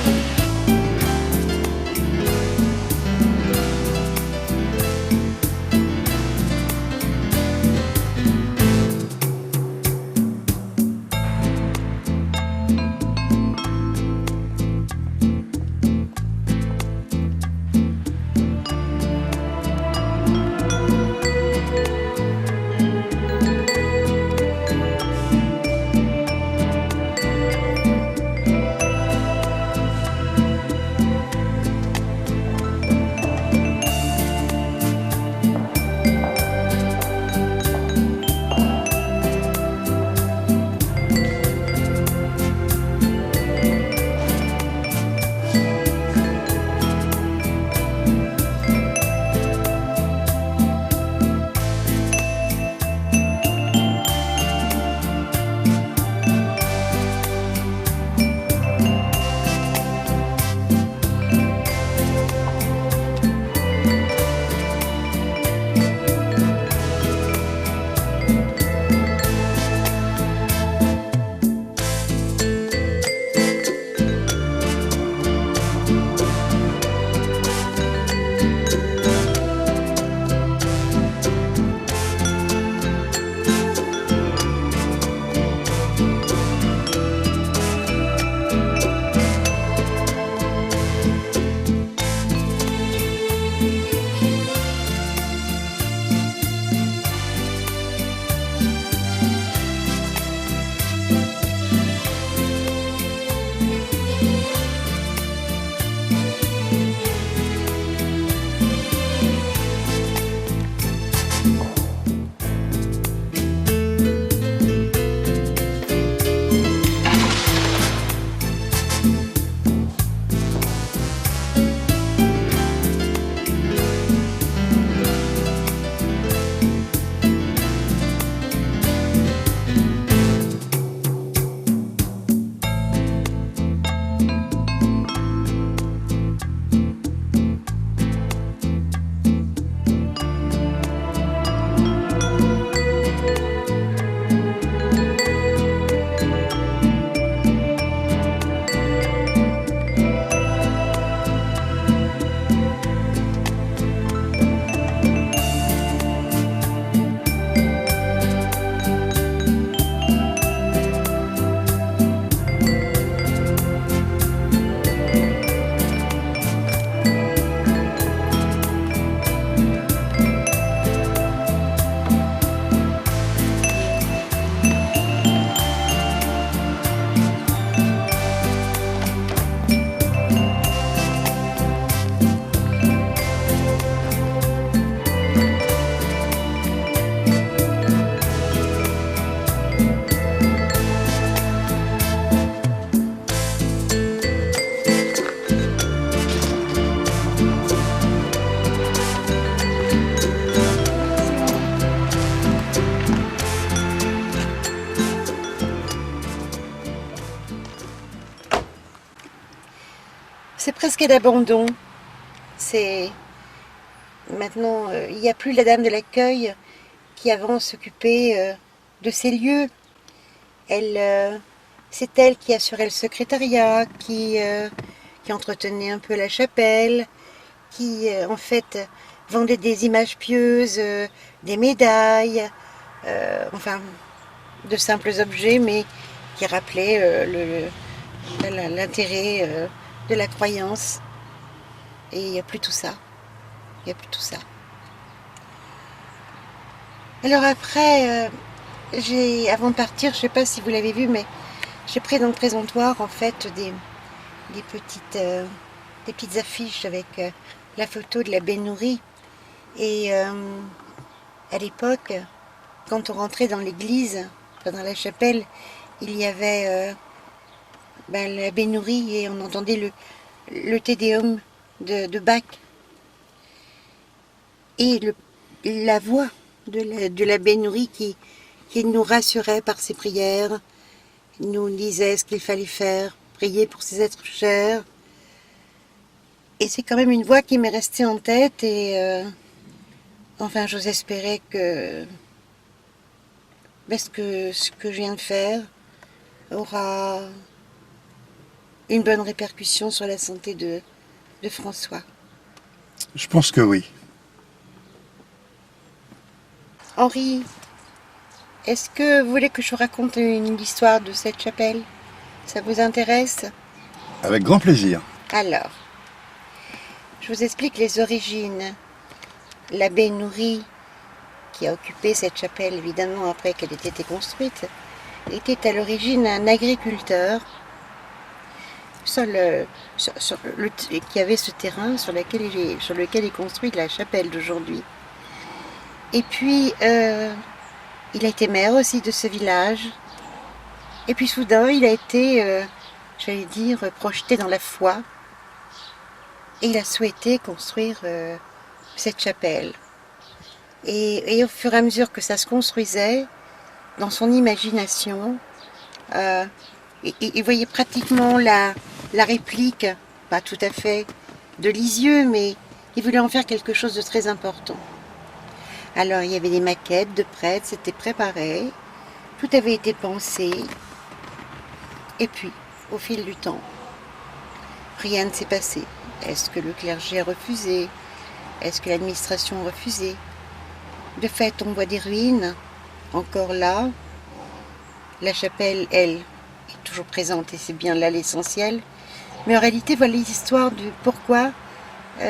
[SPEAKER 3] c'est presque à l'abandon. C'est maintenant, il n'y a plus la dame de l'accueil qui avant s'occupait de ces lieux. C'est elle qui assurait le secrétariat, qui entretenait un peu la chapelle, qui en fait vendait des images pieuses, des médailles, enfin de simples objets, mais qui rappelaient l'intérêt de la croyance. Et il n'y a plus tout ça. Il n'y a plus tout ça. Alors après, avant de partir, je ne sais pas si vous l'avez vu, mais j'ai pris dans le présentoir en fait des petites affiches avec la photo de l'abbé Nourri. Et à l'époque, quand on rentrait dans l'église, dans la chapelle, il y avait l'abbé Nourri et on entendait le Te Deum de Bach. Et la voix de l'abbé Nourri qui nous rassurait par ses prières, nous disait ce qu'il fallait faire, prier pour ces êtres chers. Et c'est quand même une voix qui m'est restée en tête et enfin j'ose espérer que ce que je viens de faire aura une bonne répercussion sur la santé de François.
[SPEAKER 4] Je pense que oui.
[SPEAKER 3] Henri, est-ce que vous voulez que je vous raconte une histoire de cette chapelle? Ça vous intéresse?
[SPEAKER 4] Avec grand plaisir.
[SPEAKER 3] Alors, je vous explique les origines. L'abbé Nourri, qui a occupé cette chapelle évidemment après qu'elle ait été construite, était à l'origine un agriculteur qui avait ce terrain sur lequel est construite la chapelle d'aujourd'hui. Et puis, il a été maire aussi de ce village. Et puis soudain, il a été, j'allais dire, projeté dans la foi. Et il a souhaité construire cette chapelle. Et au fur et à mesure que ça se construisait, dans son imagination, il voyait pratiquement la réplique, pas tout à fait de Lisieux, mais il voulait en faire quelque chose de très important. Alors il y avait des maquettes de prêtres, c'était préparé, tout avait été pensé, et puis, au fil du temps, rien ne s'est passé. Est-ce que le clergé a refusé? Est-ce que l'administration a refusé? De fait, on voit des ruines, encore là. La chapelle, elle, est toujours présente, et c'est bien là l'essentiel. Mais en réalité, voilà l'histoire de pourquoi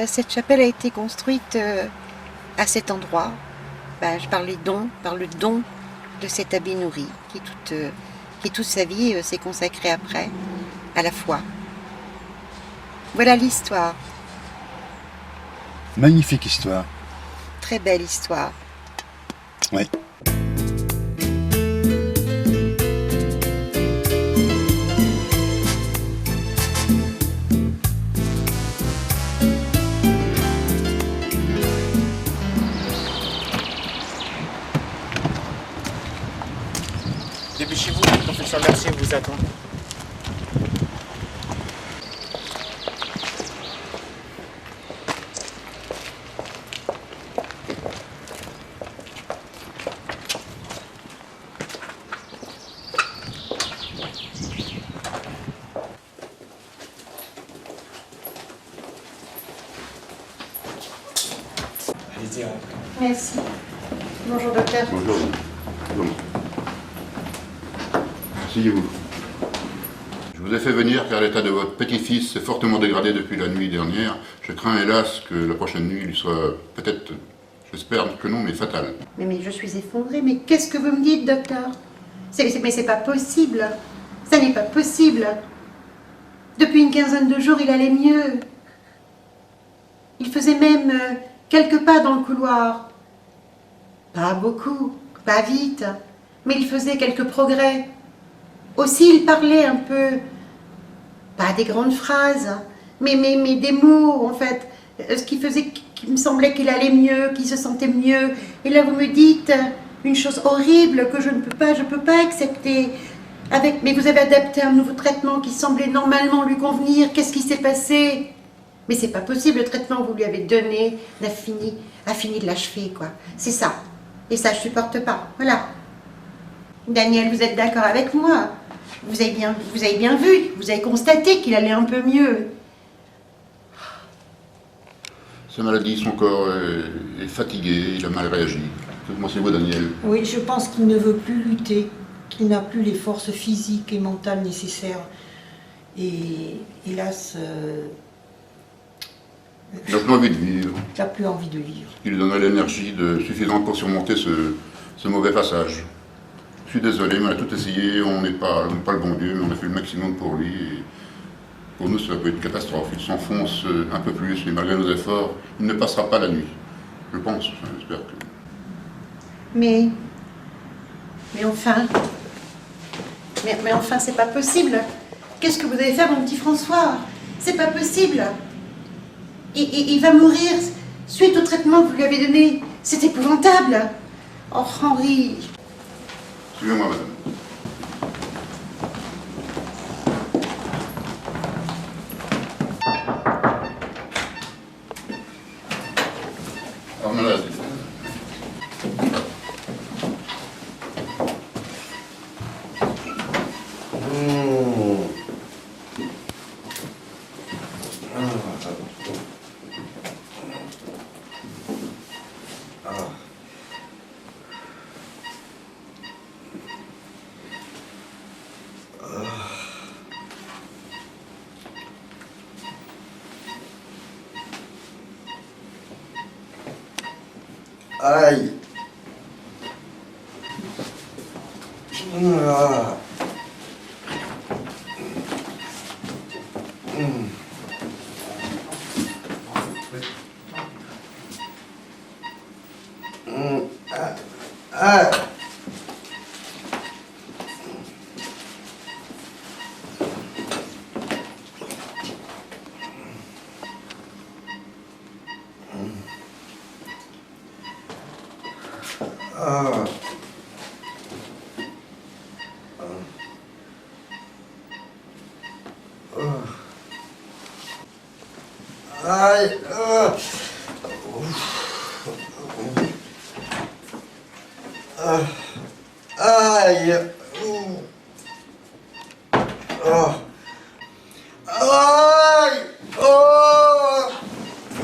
[SPEAKER 3] cette chapelle a été construite à cet endroit. Je parle le don de cet abbé Nourri, qui toute sa vie s'est consacré après à la foi. Voilà l'histoire.
[SPEAKER 4] Magnifique histoire.
[SPEAKER 3] Très belle histoire.
[SPEAKER 4] Oui.
[SPEAKER 6] Dépêchez-vous, le professeur Mercier vous attend. Allez-y, rentrez.
[SPEAKER 3] Merci. Bonjour docteur.
[SPEAKER 8] Bonjour. Bonjour. Asseyez-vous. Je vous ai fait venir car l'état de votre petit-fils s'est fortement dégradé depuis la nuit dernière. Je crains hélas que la prochaine nuit lui soit peut-être, j'espère que non, mais fatale.
[SPEAKER 3] Mais je suis effondrée. Mais qu'est-ce que vous me dites, docteur? Mais c'est pas possible. Ça n'est pas possible. Depuis une quinzaine de jours, il allait mieux. Il faisait même quelques pas dans le couloir. Pas beaucoup, pas vite, mais il faisait quelques progrès. Aussi, il parlait un peu, pas des grandes phrases, mais des mots, en fait, ce qui faisait qu'il me semblait qu'il allait mieux, qu'il se sentait mieux. Et là, vous me dites une chose horrible que je peux pas accepter. Mais vous avez adapté un nouveau traitement qui semblait normalement lui convenir. Qu'est-ce qui s'est passé? Mais c'est pas possible, le traitement que vous lui avez donné a fini de l'achever, quoi. C'est ça. Et ça, je supporte pas. Voilà. Daniel, vous êtes d'accord avec moi? Vous avez bien vu, vous avez constaté qu'il allait un peu mieux.
[SPEAKER 8] Sa maladie, son corps est fatigué, il a mal réagi. Que pensez-vous, Daniel?
[SPEAKER 9] Oui, je pense qu'il ne veut plus lutter, qu'il n'a plus les forces physiques et mentales nécessaires. Et hélas,
[SPEAKER 8] Il n'a plus envie de vivre.
[SPEAKER 9] il n'a plus envie de vivre.
[SPEAKER 8] Il lui donnerait l'énergie suffisante pour surmonter ce mauvais passage. Je suis désolé, mais on a tout essayé, on n'est pas le bon Dieu, mais on a fait le maximum pour lui. Et pour nous, ça peut être une catastrophe. Il s'enfonce un peu plus, mais malgré nos efforts, il ne passera pas la nuit. Je pense, enfin, j'espère que...
[SPEAKER 3] Mais enfin... Mais enfin, c'est pas possible. Qu'est-ce que vous allez faire, mon petit François? C'est pas possible. Il va mourir suite au traitement que vous lui avez donné. C'est épouvantable. Oh, Henri.
[SPEAKER 8] Suivez-moi, madame. Alors, malade.
[SPEAKER 2] Aïe. Ah. Ah. Ah. Aïe. Aïe. Oh. Aïe. Oh.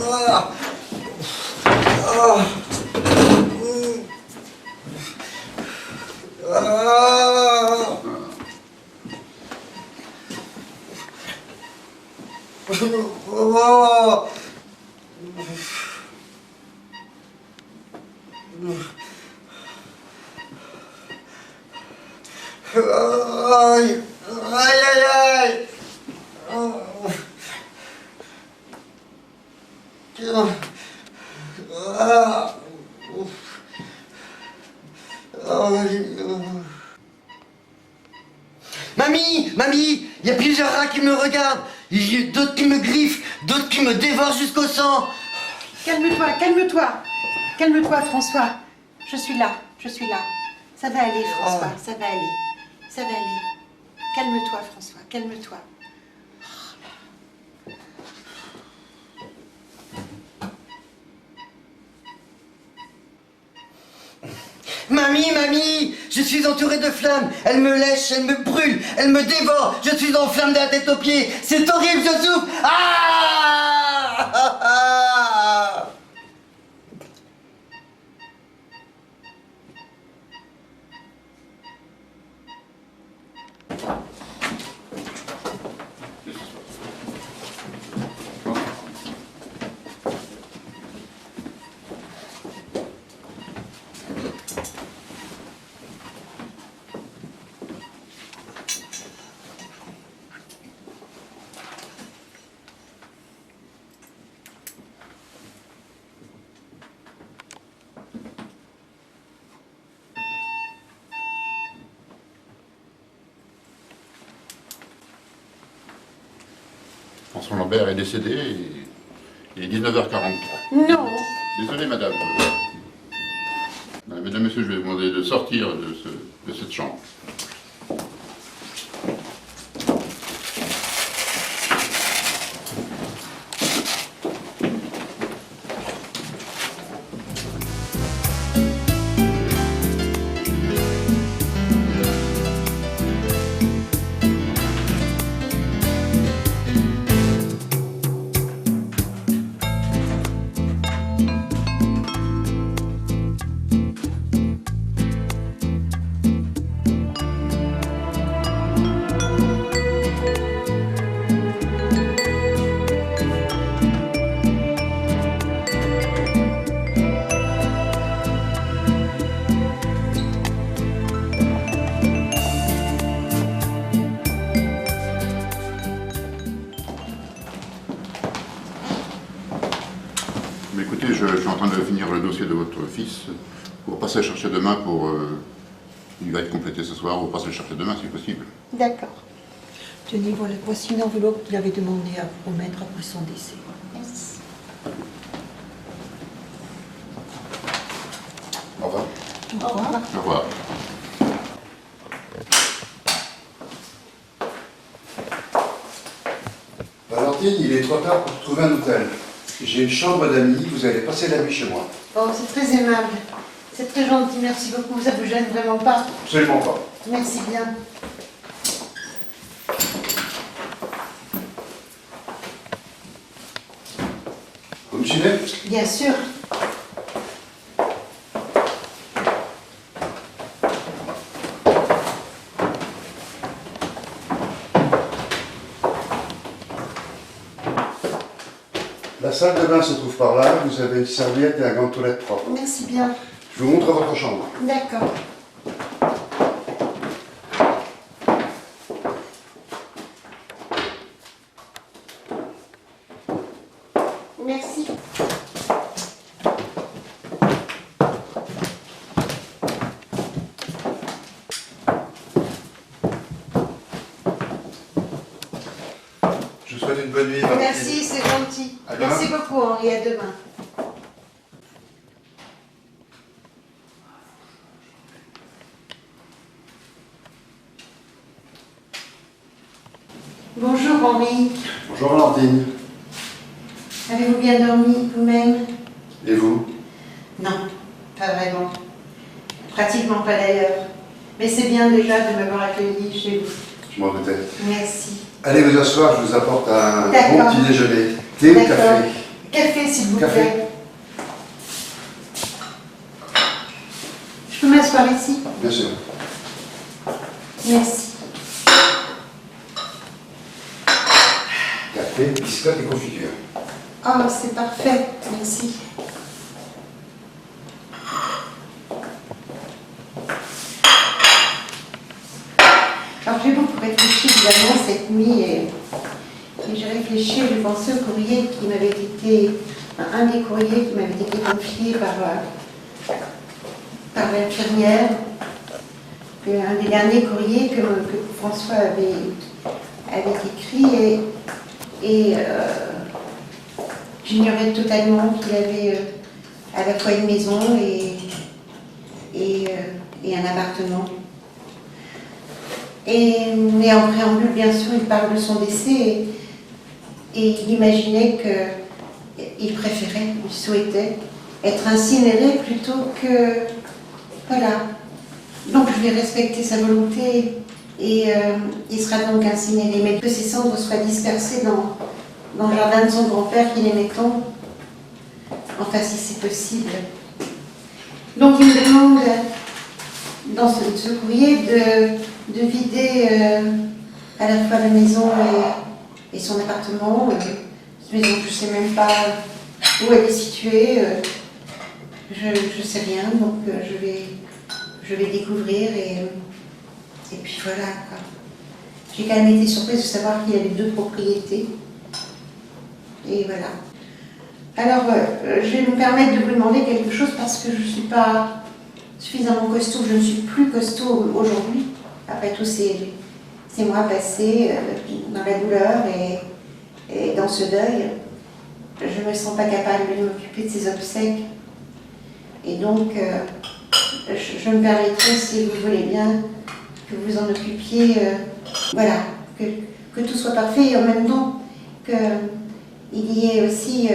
[SPEAKER 2] Ah. Ah. Oh. Aïe, aïe, aïe, aïe. Oh. Ah. Mamie, il y a plusieurs rats qui me regardent. Il y a d'autres qui me griffent, d'autres qui me dévorent jusqu'au sang.
[SPEAKER 3] Calme-toi, calme-toi. Calme-toi, François. Je suis là. Ça va aller, François, ça va aller. Ça va aller. Calme-toi, François, calme-toi.
[SPEAKER 2] Mamie, je suis entouré de flammes. Elles me lèchent, elles me brûlent, elles me dévorent. Je suis en flammes de la tête aux pieds. C'est horrible, je souffre. Ah.
[SPEAKER 8] François Lambert est décédé et il est 19h43.
[SPEAKER 3] Non.
[SPEAKER 8] Désolé, madame. Mesdames, messieurs, je vais vous demander de sortir de cette chambre. train de finir le dossier de votre fils pour passer le chercher demain pour... il va être complété ce soir, on va passer le chercher demain si possible.
[SPEAKER 3] D'accord.
[SPEAKER 9] Tenez, voilà, voici une enveloppe qu'il avait demandé à vous remettre après son décès.
[SPEAKER 3] Merci.
[SPEAKER 4] Au revoir.
[SPEAKER 3] Au revoir.
[SPEAKER 8] Au revoir.
[SPEAKER 4] Valentine, il est trop tard pour trouver un hôtel. J'ai une chambre d'amis, vous allez passer la nuit chez moi.
[SPEAKER 3] Oh, c'est très aimable. C'est très gentil, merci beaucoup. Ça vous gêne vraiment pas?
[SPEAKER 4] Absolument pas.
[SPEAKER 3] Merci bien.
[SPEAKER 4] Vous me suivez?
[SPEAKER 3] Bien sûr.
[SPEAKER 4] La salle de bain se trouve par là, vous avez une serviette et un gant de toilette propre.
[SPEAKER 3] Merci bien.
[SPEAKER 4] Je vous montre votre chambre.
[SPEAKER 3] D'accord. Merci.
[SPEAKER 4] Je vous souhaite une bonne nuit, Valentine.
[SPEAKER 3] Merci, c'est gentil.
[SPEAKER 4] À demain.
[SPEAKER 3] Merci beaucoup, Henri. À demain. Bonjour, Henri.
[SPEAKER 4] Bonjour Valentine.
[SPEAKER 3] Avez-vous bien dormi vous-même?
[SPEAKER 4] Et vous?
[SPEAKER 3] Non, pas vraiment. Pratiquement pas d'ailleurs. Mais c'est bien déjà de m'avoir accueilli chez vous.
[SPEAKER 4] Je m'en doutais.
[SPEAKER 3] Merci.
[SPEAKER 4] Allez vous asseoir, je vous apporte un bon
[SPEAKER 3] D'accord.
[SPEAKER 4] petit déjeuner. Thé ou
[SPEAKER 3] D'accord.
[SPEAKER 4] café?
[SPEAKER 3] Café, s'il vous
[SPEAKER 4] Café.
[SPEAKER 3] plaît. Je peux m'asseoir ici?
[SPEAKER 4] Bien sûr.
[SPEAKER 3] Merci.
[SPEAKER 4] Café, biscotte et confiture.
[SPEAKER 3] Oh, c'est parfait. Merci. Alors, j'ai beaucoup réfléchi évidemment cette nuit et j'ai réfléchi, j'ai pensé au courrier qui m'avait été, un des courriers qui m'avait été confié par l'infirmière, un des derniers courriers que François avait écrit et j'ignorais totalement qu'il avait à la fois une maison et un appartement. Mais en préambule, bien sûr, il parle de son décès et il imaginait qu'il préférait, il souhaitait être incinéré plutôt que... Voilà. Donc je vais respecter sa volonté et il sera donc incinéré, mais que ses cendres soient dispersées dans le jardin de son grand-père qu'il aimait tant. Enfin, si c'est possible. Donc il me demande, dans ce courrier, de vider à la fois la maison et son appartement. Cette maison, je ne sais même pas où elle est située. Je ne sais rien, donc je vais découvrir et puis voilà, quoi. J'ai quand même été surprise de savoir qu'il y avait 2 propriétés. Et voilà. Alors, je vais me permettre de vous demander quelque chose parce que je ne suis pas suffisamment costaud, je ne suis plus costaud aujourd'hui, après tous ces mois passés dans la douleur et dans ce deuil. Je ne me sens pas capable de m'occuper de ces obsèques. Et donc, je me permettrai, si vous voulez bien, que vous en occupiez, voilà, que tout soit parfait et en même temps qu'il y ait aussi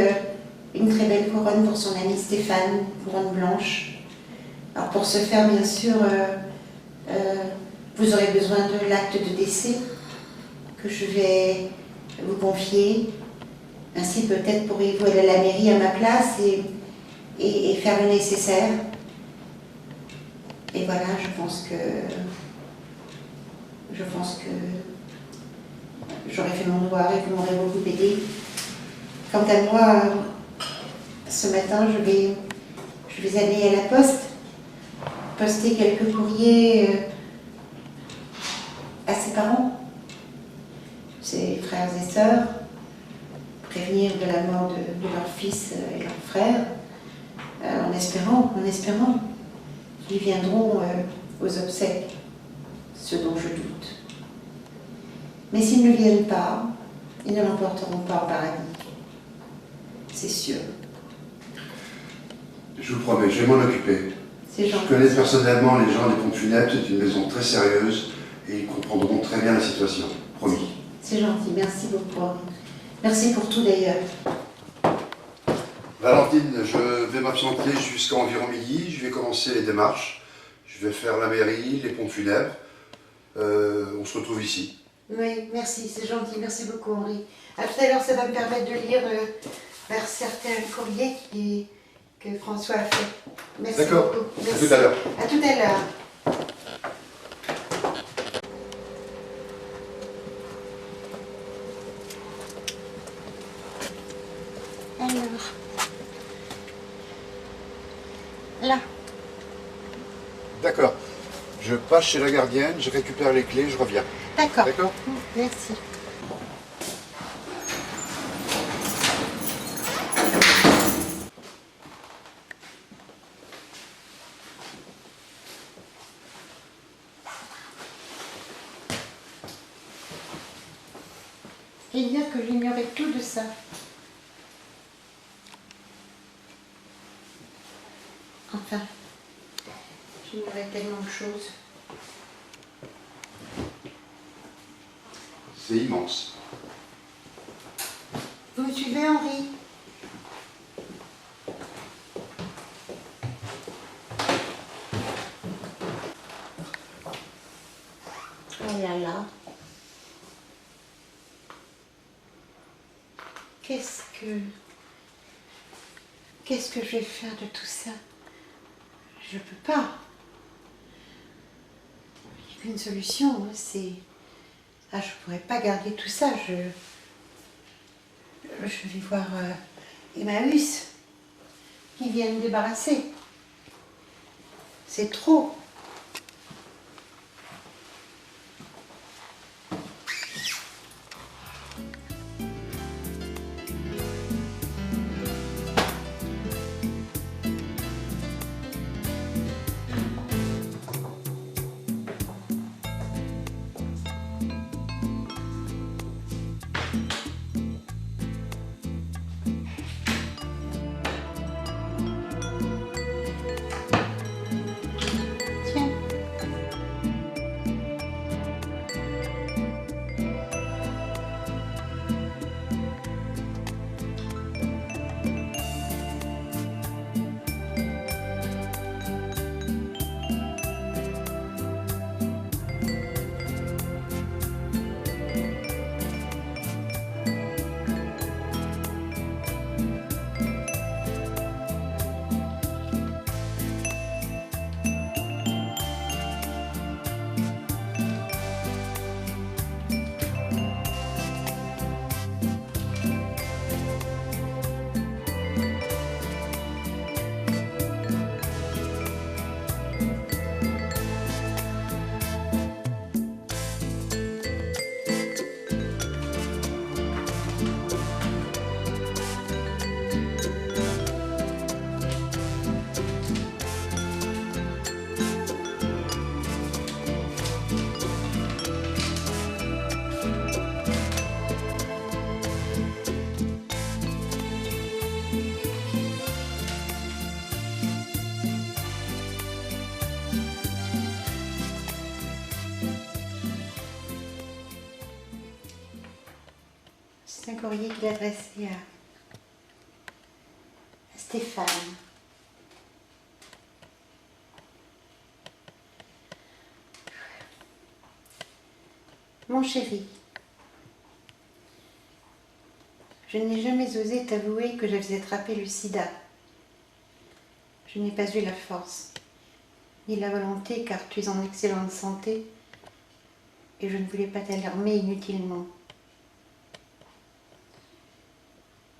[SPEAKER 3] une très belle couronne pour son ami Stéphane, couronne blanche. Alors pour ce faire, bien sûr, vous aurez besoin de l'acte de décès que je vais vous confier. Ainsi, peut-être pourriez-vous aller à la mairie à ma place et faire le nécessaire. Et voilà, je pense que j'aurais fait mon devoir et que vous m'aurez beaucoup aidé. Quant à moi, ce matin, je vais aller à la poste, poster quelques courriers à ses parents, ses frères et sœurs, prévenir de la mort de leur fils et leur frère, en espérant qu'ils viendront aux obsèques, ce dont je doute. Mais s'ils ne viennent pas, ils ne l'emporteront pas au paradis. C'est sûr.
[SPEAKER 4] Je vous promets, je vais m'en occuper.
[SPEAKER 3] C'est gentil.
[SPEAKER 4] Je connais personnellement les gens des pompes funèbres, c'est une maison très sérieuse et ils comprendront très bien la situation. Promis.
[SPEAKER 3] C'est gentil, merci beaucoup, Henri. Merci pour tout d'ailleurs.
[SPEAKER 4] Valentine, je vais m'absenter jusqu'à environ midi. Je vais commencer les démarches. Je vais faire la mairie, les pompes funèbres. On se retrouve ici.
[SPEAKER 3] Oui, merci, c'est gentil, merci beaucoup, Henri. À tout à l'heure, ça va me permettre de lire vers certains courriers que François a fait. Merci
[SPEAKER 4] D'accord.
[SPEAKER 3] beaucoup.
[SPEAKER 4] À
[SPEAKER 3] Merci.
[SPEAKER 4] tout à l'heure.
[SPEAKER 3] À tout à l'heure. Alors, là,
[SPEAKER 4] D'accord. Je passe chez la gardienne, je récupère les clés, je reviens.
[SPEAKER 3] d'accord.
[SPEAKER 4] D'accord?
[SPEAKER 3] Merci. Et dire que j'ignorais tout de ça. Enfin, j'ignorais tellement de choses.
[SPEAKER 4] C'est immense.
[SPEAKER 3] Vous me suivez, Henri? Oh là là. Qu'est-ce que je vais faire de tout ça? Je peux pas. Il n'y a qu'une solution, hein, c'est... Ah, je pourrais pas garder tout ça, je vais voir Emmaüs, qui vient me débarrasser. C'est trop. Tiens. C'est un courrier qu'il a adressé à Stéphane. Mon chéri, je n'ai jamais osé t'avouer que j'avais attrapé le sida. Je n'ai pas eu la force, ni la volonté, car tu es en excellente santé et je ne voulais pas t'alarmer inutilement.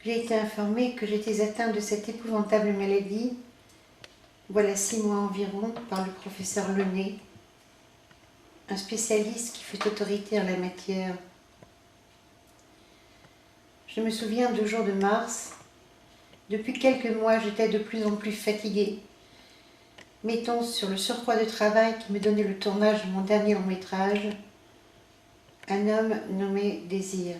[SPEAKER 3] J'ai été informée que j'étais atteinte de cette épouvantable maladie, voilà 6 mois environ, par le professeur Lenné, un spécialiste qui fut autorité en la matière. Je me souviens 2 jours de mars, Depuis quelques mois, j'étais de plus en plus fatiguée. Mettons sur le surcroît de travail qui me donnait le tournage de mon dernier long métrage, un homme nommé Désir.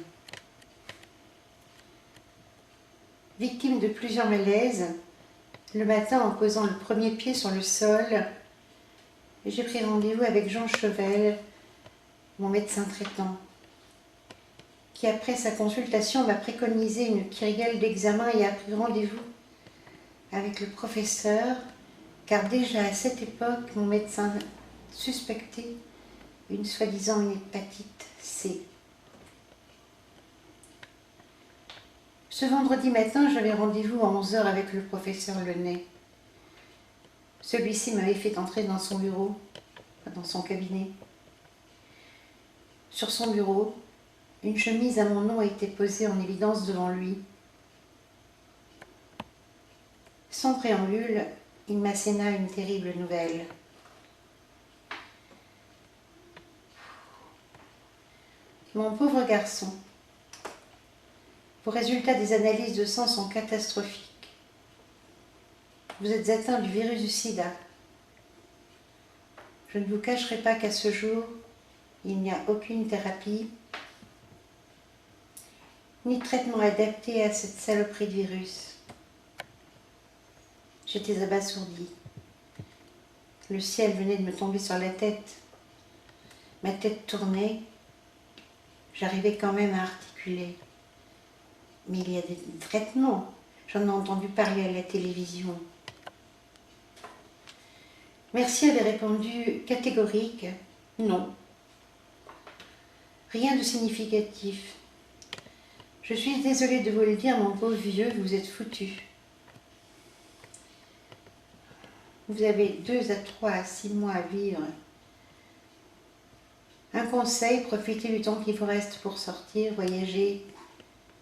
[SPEAKER 3] Victime de plusieurs malaises, le matin en posant le premier pied sur le sol, j'ai pris rendez-vous avec Jean Chevel, mon médecin traitant, qui après sa consultation m'a préconisé une kyrielle d'examen et a pris rendez-vous avec le professeur, car déjà à cette époque, mon médecin suspectait une soi-disant une hépatite C. Ce vendredi matin, j'avais rendez-vous à 11 h avec le professeur Lenay. Celui-ci m'avait fait entrer dans son bureau, dans son cabinet. Sur son bureau, une chemise à mon nom était posée en évidence devant lui. Sans préambule, il m'asséna une terrible nouvelle. Mon pauvre garçon, vos résultats des analyses de sang sont catastrophiques. Vous êtes atteint du virus du sida. Je ne vous cacherai pas qu'à ce jour, il n'y a aucune thérapie ni traitement adapté à cette saloperie de virus. J'étais abasourdie. Le ciel venait de me tomber sur la tête. Ma tête tournait. J'arrivais quand même à articuler. Mais il y a des traitements. J'en ai entendu parler à la télévision. Mercier avait répondu catégorique, non. Rien de significatif. Je suis désolée de vous le dire, mon pauvre vieux, vous êtes foutu. Vous avez 2 à 3 à 6 mois à vivre. Un conseil, profitez du temps qu'il vous reste pour sortir, voyager,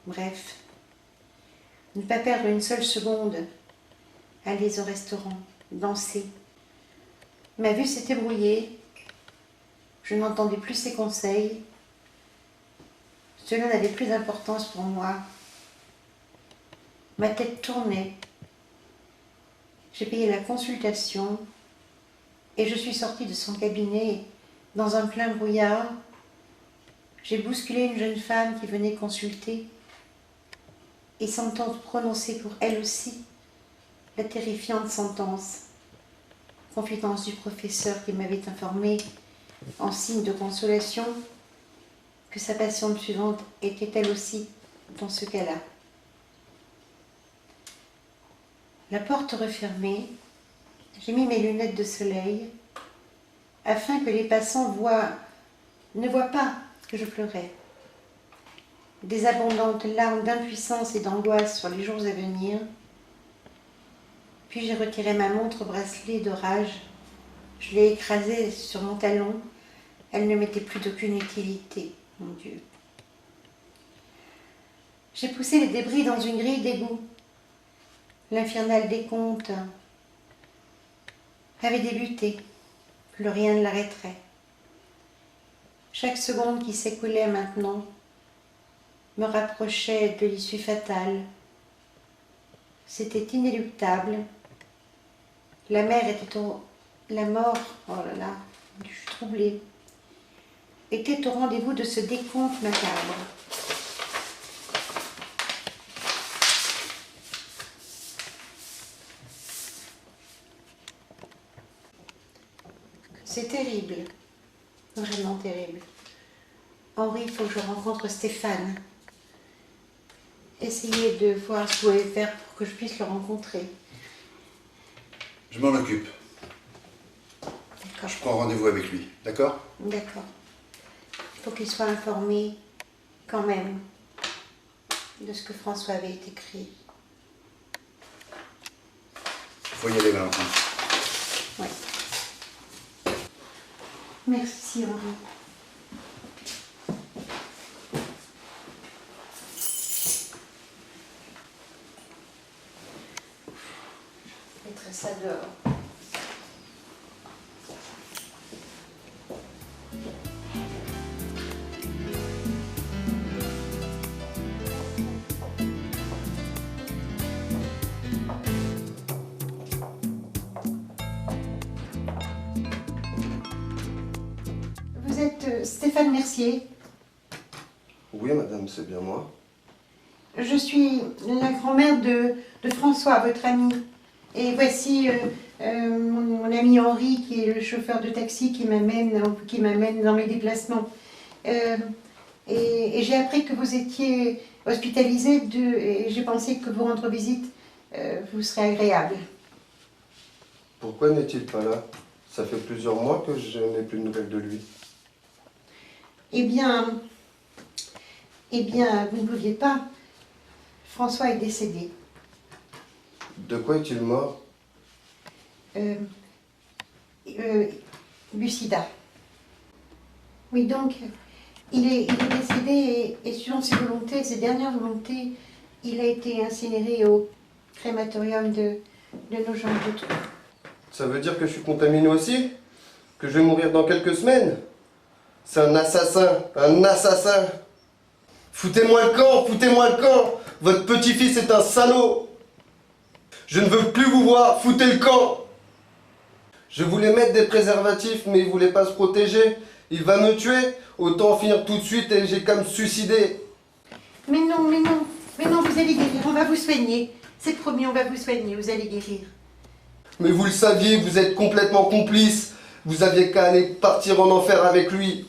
[SPEAKER 3] bref. Ne pas perdre une seule seconde. Allez au restaurant, danser. Ma vue s'était brouillée. Je n'entendais plus ses conseils. Cela n'avait plus d'importance pour moi. Ma tête tournait. J'ai payé la consultation et je suis sortie de son cabinet dans un plein brouillard. J'ai bousculé une jeune femme qui venait consulter et s'entendre prononcer pour elle aussi la terrifiante sentence. Confidence du professeur qui m'avait informé, en signe de consolation, que sa patiente suivante était elle aussi dans ce cas-là. La porte refermée, j'ai mis mes lunettes de soleil afin que les passants ne voient pas que je pleurais. Des abondantes larmes d'impuissance et d'angoisse sur les jours à venir. Puis j'ai retiré ma montre bracelet de rage. Je l'ai écrasée sur mon talon. Elle ne m'était plus d'aucune utilité, mon Dieu. J'ai poussé les débris dans une grille d'égout. L'infernal décompte avait débuté. Plus rien ne l'arrêterait. Chaque seconde qui s'écoulait maintenant me rapprochait de l'issue fatale. C'était inéluctable. La mort, oh là là, je suis troublée, était au rendez-vous de ce décompte macabre. C'est terrible, vraiment terrible. Henri, il faut que je rencontre Stéphane. Essayez de voir ce que vous pouvez faire pour que je puisse le rencontrer.
[SPEAKER 4] Je m'en occupe.
[SPEAKER 3] D'accord.
[SPEAKER 4] Je prends rendez-vous avec lui, d'accord?
[SPEAKER 3] D'accord. Il faut qu'il soit informé, quand même, de ce que François avait écrit.
[SPEAKER 4] Faut y aller, Valentin.
[SPEAKER 3] Oui. Merci, Henri. Je mettrai ça dehors. Stéphane Mercier.
[SPEAKER 10] Oui, madame, c'est bien moi.
[SPEAKER 3] Je suis la grand-mère de François, votre ami. Et voici mon ami Henri, qui est le chauffeur de taxi qui m'amène dans mes déplacements. Et j'ai appris que vous étiez hospitalisé et j'ai pensé que vous rendre visite vous serait agréable.
[SPEAKER 10] Pourquoi n'est-il pas là? Ça fait plusieurs mois que je n'ai plus de nouvelles de lui.
[SPEAKER 3] Eh bien, vous ne pouviez pas. François est décédé.
[SPEAKER 10] De quoi est-il mort?
[SPEAKER 3] Du sida. Oui, donc, il est décédé et selon ses volontés, ses dernières volontés, il a été incinéré au crématorium de Nogent-le-Rotrou.
[SPEAKER 10] Ça veut dire que je suis contaminé aussi? Que je vais mourir dans quelques semaines? C'est un assassin, un assassin! Foutez-moi le camp, foutez-moi le camp! Votre petit-fils est un salaud! Je ne veux plus vous voir, foutez le camp! Je voulais mettre des préservatifs, mais il voulait pas se protéger. Il va me tuer, autant finir tout de suite et j'ai qu'à me suicider.
[SPEAKER 3] Mais non, vous allez guérir, on va vous soigner. C'est promis, on va vous soigner, vous allez guérir.
[SPEAKER 10] Mais vous le saviez, vous êtes complètement complice. Vous aviez qu'à aller partir en enfer avec lui.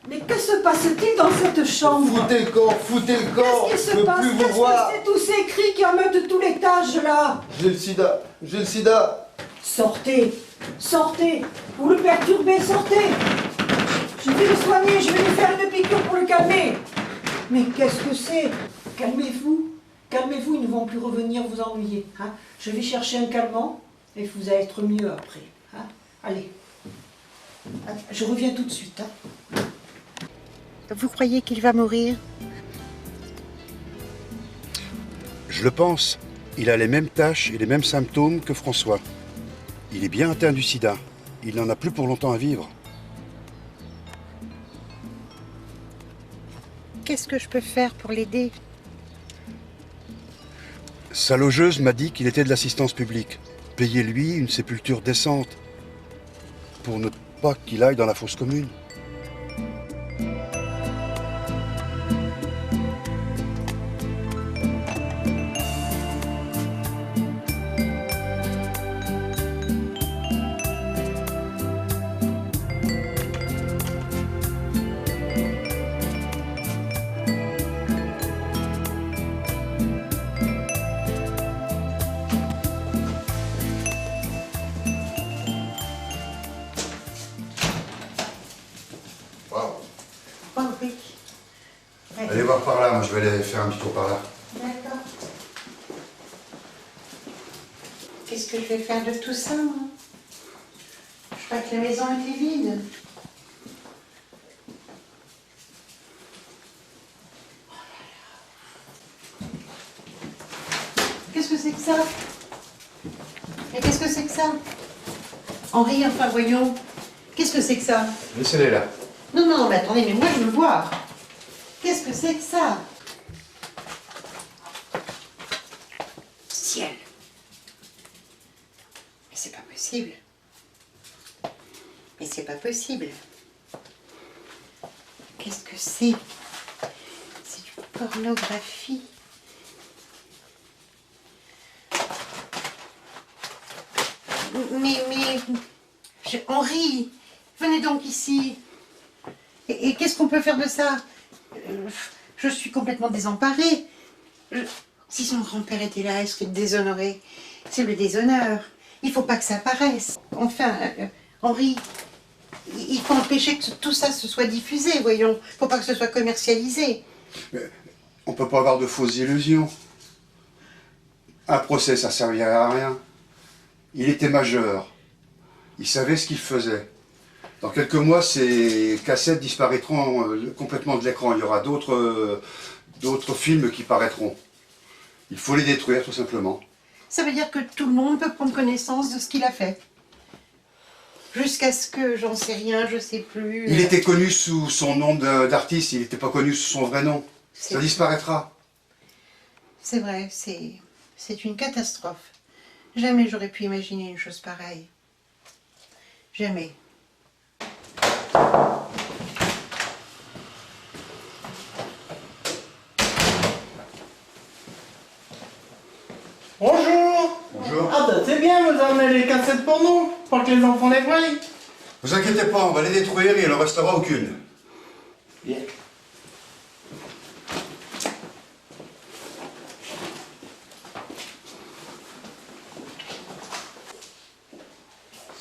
[SPEAKER 9] Mais que se passe-t-il dans cette chambre?
[SPEAKER 10] Foutez le camp, foutez le camp.
[SPEAKER 9] Qu'est-ce qui
[SPEAKER 10] Je
[SPEAKER 9] se
[SPEAKER 10] veux
[SPEAKER 9] passe?
[SPEAKER 10] plus vous
[SPEAKER 9] Qu'est-ce que
[SPEAKER 10] voir.
[SPEAKER 9] c'est tous ces cris qui en mettent de tout l'étage là?
[SPEAKER 10] J'ai le sida, j'ai le sida.
[SPEAKER 9] Sortez, sortez, vous le perturbez, sortez. Je vais le soigner, je vais lui faire une piqûre pour le calmer. Mais qu'est-ce que c'est? Calmez-vous, calmez-vous, ils ne vont plus revenir vous ennuyer. Hein? Je vais chercher un calmant et vous allez être mieux après. Hein? Allez, je reviens tout de suite. Hein?
[SPEAKER 3] Vous croyez qu'il va mourir?
[SPEAKER 4] Je le pense. Il a les mêmes tâches et les mêmes symptômes que François. Il est bien atteint du sida. Il n'en a plus pour longtemps à vivre.
[SPEAKER 3] Qu'est-ce que je peux faire pour l'aider?
[SPEAKER 4] Sa logeuse m'a dit qu'il était de l'assistance publique. Payez-lui une sépulture décente. Pour ne pas qu'il aille dans la fosse commune.
[SPEAKER 3] Oh oui. Ouais.
[SPEAKER 4] Allez voir par là, moi je vais aller faire un petit tour par là.
[SPEAKER 3] D'accord. Qu'est-ce que je vais faire de tout ça, moi? Je crois que la maison était vide. Qu'est-ce que c'est que ça? Mais qu'est-ce que c'est que ça? Henri, enfin voyons. Qu'est-ce que c'est que ça?
[SPEAKER 8] Laissez-les là.
[SPEAKER 3] Non, mais attendez, mais moi je veux voir. Qu'est-ce que c'est que ça? Ciel. Mais c'est pas possible. Mais c'est pas possible. Qu'est-ce que c'est? C'est du pornographie. Henri, venez donc ici. Et qu'est-ce qu'on peut faire de ça? Je suis complètement désemparée. Si son grand-père était là, elle serait déshonorée. C'est le déshonneur. Il faut pas que ça apparaisse. Enfin, Henri, il faut empêcher que tout ça se soit diffusé, voyons. Il faut pas que ce soit commercialisé.
[SPEAKER 4] Mais on peut pas avoir de fausses illusions. Un procès, ça servirait à rien. Il était majeur. Il savait ce qu'il faisait. Dans quelques mois, ces cassettes disparaîtront complètement de l'écran. Il y aura d'autres films qui paraîtront. Il faut les détruire, tout simplement.
[SPEAKER 3] Ça veut dire que tout le monde peut prendre connaissance de ce qu'il a fait. Jusqu'à ce que, j'en sais rien, je sais plus...
[SPEAKER 4] Il était connu sous son nom d'artiste, il n'était pas connu sous son vrai nom. Ça disparaîtra.
[SPEAKER 3] C'est vrai, c'est une catastrophe. Jamais j'aurais pu imaginer une chose pareille. Jamais.
[SPEAKER 10] c'est bien, vous emmenez les cassettes pour nous, pour que les enfants les voient.
[SPEAKER 4] Vous inquiétez pas, on va les détruire et il n'en restera aucune.
[SPEAKER 10] Bien.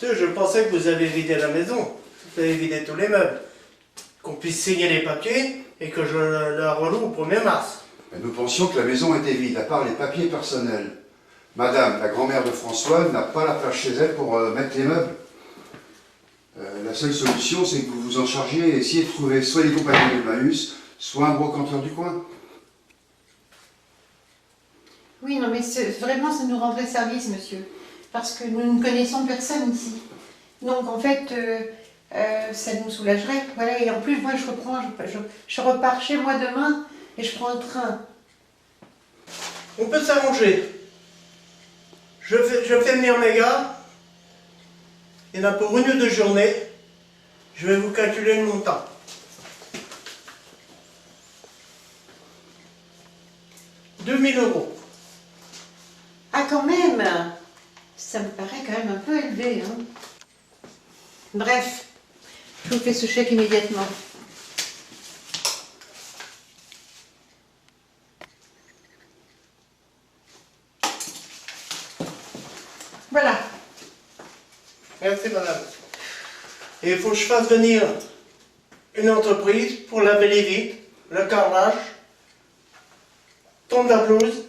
[SPEAKER 10] Je pensais que vous avez vidé la maison, vous avez vidé tous les meubles, qu'on puisse signer les papiers et que je la reloue au 1er mars.
[SPEAKER 4] Mais nous pensions que la maison était vide, à part les papiers personnels. Madame, la grand-mère de François, n'a pas la place chez elle pour mettre les meubles. La seule solution, c'est que vous vous en chargiez et essayez de trouver soit les compagnons d'Emmaüs, soit un brocanteur du coin.
[SPEAKER 3] Oui, non, mais vraiment, ça nous rendrait service, monsieur. Parce que nous ne connaissons personne ici. Donc, en fait, ça nous soulagerait. Voilà, et en plus, moi, je repars chez moi demain et je prends le train.
[SPEAKER 10] On peut s'arranger. Je fais venir mes gars. Il y en a pour 1 ou 2 journées. Je vais vous calculer le montant. « 2000 €.
[SPEAKER 3] Ah, quand même! Ça me paraît quand même un peu élevé, hein. Bref, je vous fais ce chèque immédiatement. Voilà.
[SPEAKER 10] Merci madame. Et il faut que je fasse venir une entreprise pour laver les vitres, le carrelage, tondre la pelouse,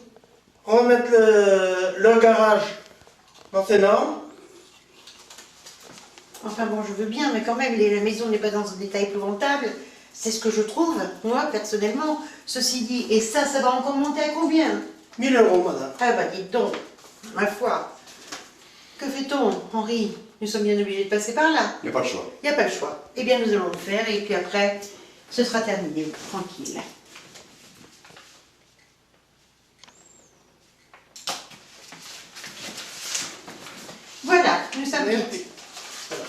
[SPEAKER 10] remettre le garage dans ses normes.
[SPEAKER 3] Enfin bon, je veux bien, mais quand même, la maison n'est pas dans un état épouvantable. C'est ce que je trouve, moi, personnellement. Ceci dit, et ça va encore monter à combien?
[SPEAKER 10] 1000 € madame.
[SPEAKER 3] Ah bah dites donc, ma foi. Que fait-on, Henri? Nous sommes bien obligés de passer par là.
[SPEAKER 4] Il n'y a pas le choix.
[SPEAKER 3] Il n'y a pas le choix. Eh bien, nous allons le faire, et puis après, ce sera terminé, tranquille. Voilà, nous sommes
[SPEAKER 10] Merci.
[SPEAKER 3] quittes.
[SPEAKER 10] Voilà.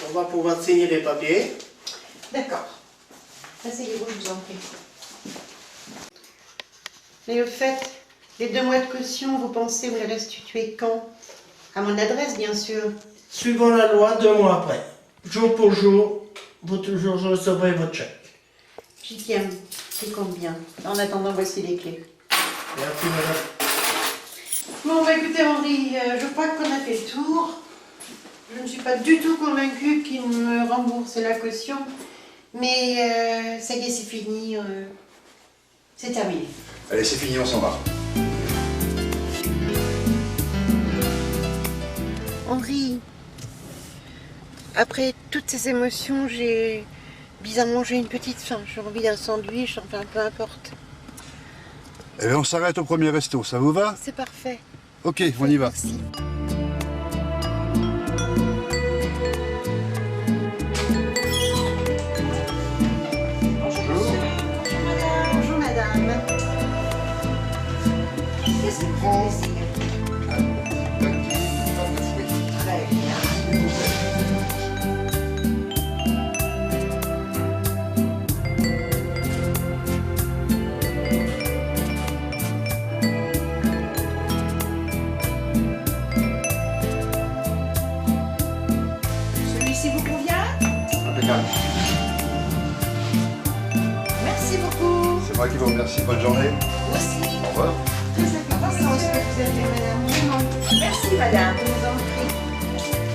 [SPEAKER 10] On va pouvoir signer les papiers.
[SPEAKER 3] D'accord. Asseyez-vous, je vous en prie. Mais au fait, les 2 mois de caution, vous pensez vous les restituer quand? À mon adresse, bien sûr.
[SPEAKER 10] Suivant la loi, 2 mois après. Jour pour jour, vous recevrez votre chèque.
[SPEAKER 3] J'y tiens. C'est combien? En attendant, voici les clés.
[SPEAKER 10] Merci madame.
[SPEAKER 3] Bon, bah écoutez, Henri, je crois qu'on a fait le tour. Je ne suis pas du tout convaincue qu'il me rembourse la caution. Mais ça y est, c'est fini. C'est terminé.
[SPEAKER 4] Allez, c'est fini, on s'en va.
[SPEAKER 3] Henri, après toutes ces émotions, j'ai bizarrement une petite faim. J'ai envie d'un sandwich, enfin peu importe.
[SPEAKER 4] Eh bien, on s'arrête au premier resto, ça vous va?
[SPEAKER 3] C'est parfait.
[SPEAKER 4] Ok, on y va.
[SPEAKER 3] Merci. Bonjour madame. Qu'est-ce que vous désirez? Très bien. Celui-ci vous convient?
[SPEAKER 4] Impeccable.
[SPEAKER 3] Merci beaucoup.
[SPEAKER 4] C'est moi qui vous remercie, bonne journée.
[SPEAKER 3] Vous aussi.
[SPEAKER 4] Au revoir.
[SPEAKER 3] Très intéressant ce que vous avez fait, madame. Vraiment. Merci, madame. Je vous en prie.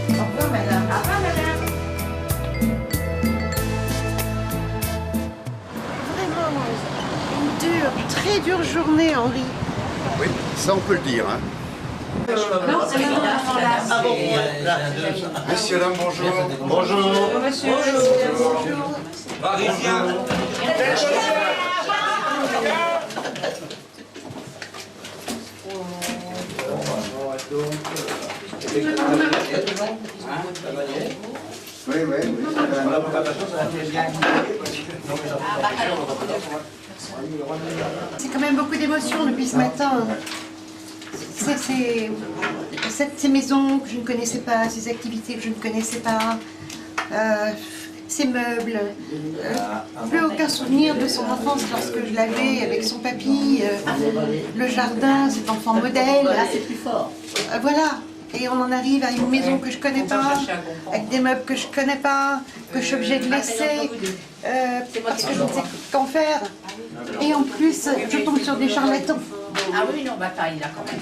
[SPEAKER 3] Au revoir, madame. Au revoir, madame. Vraiment, une dure, très dure journée, Henri.
[SPEAKER 4] Oui, ça on peut le dire. Hein. Messieurs, dames, bonjour.
[SPEAKER 1] Bonjour.
[SPEAKER 4] Oui, oui.
[SPEAKER 3] C'est quand même beaucoup d'émotions depuis ce matin. Ces maisons que je ne connaissais pas, ces activités que je ne connaissais pas, ses meubles. Plus aucun souvenir de son enfance lorsque je l'avais avec son papy, le jardin, cet enfant modèle.
[SPEAKER 11] C'est plus fort.
[SPEAKER 3] Voilà. Et on en arrive à une maison que je connais pas, avec des meubles que je connais pas, que je suis obligée de laisser, parce que je ne sais qu'en faire. Et en plus, je tombe sur des charlatans.
[SPEAKER 11] Ah oui, non, bah il a quand même.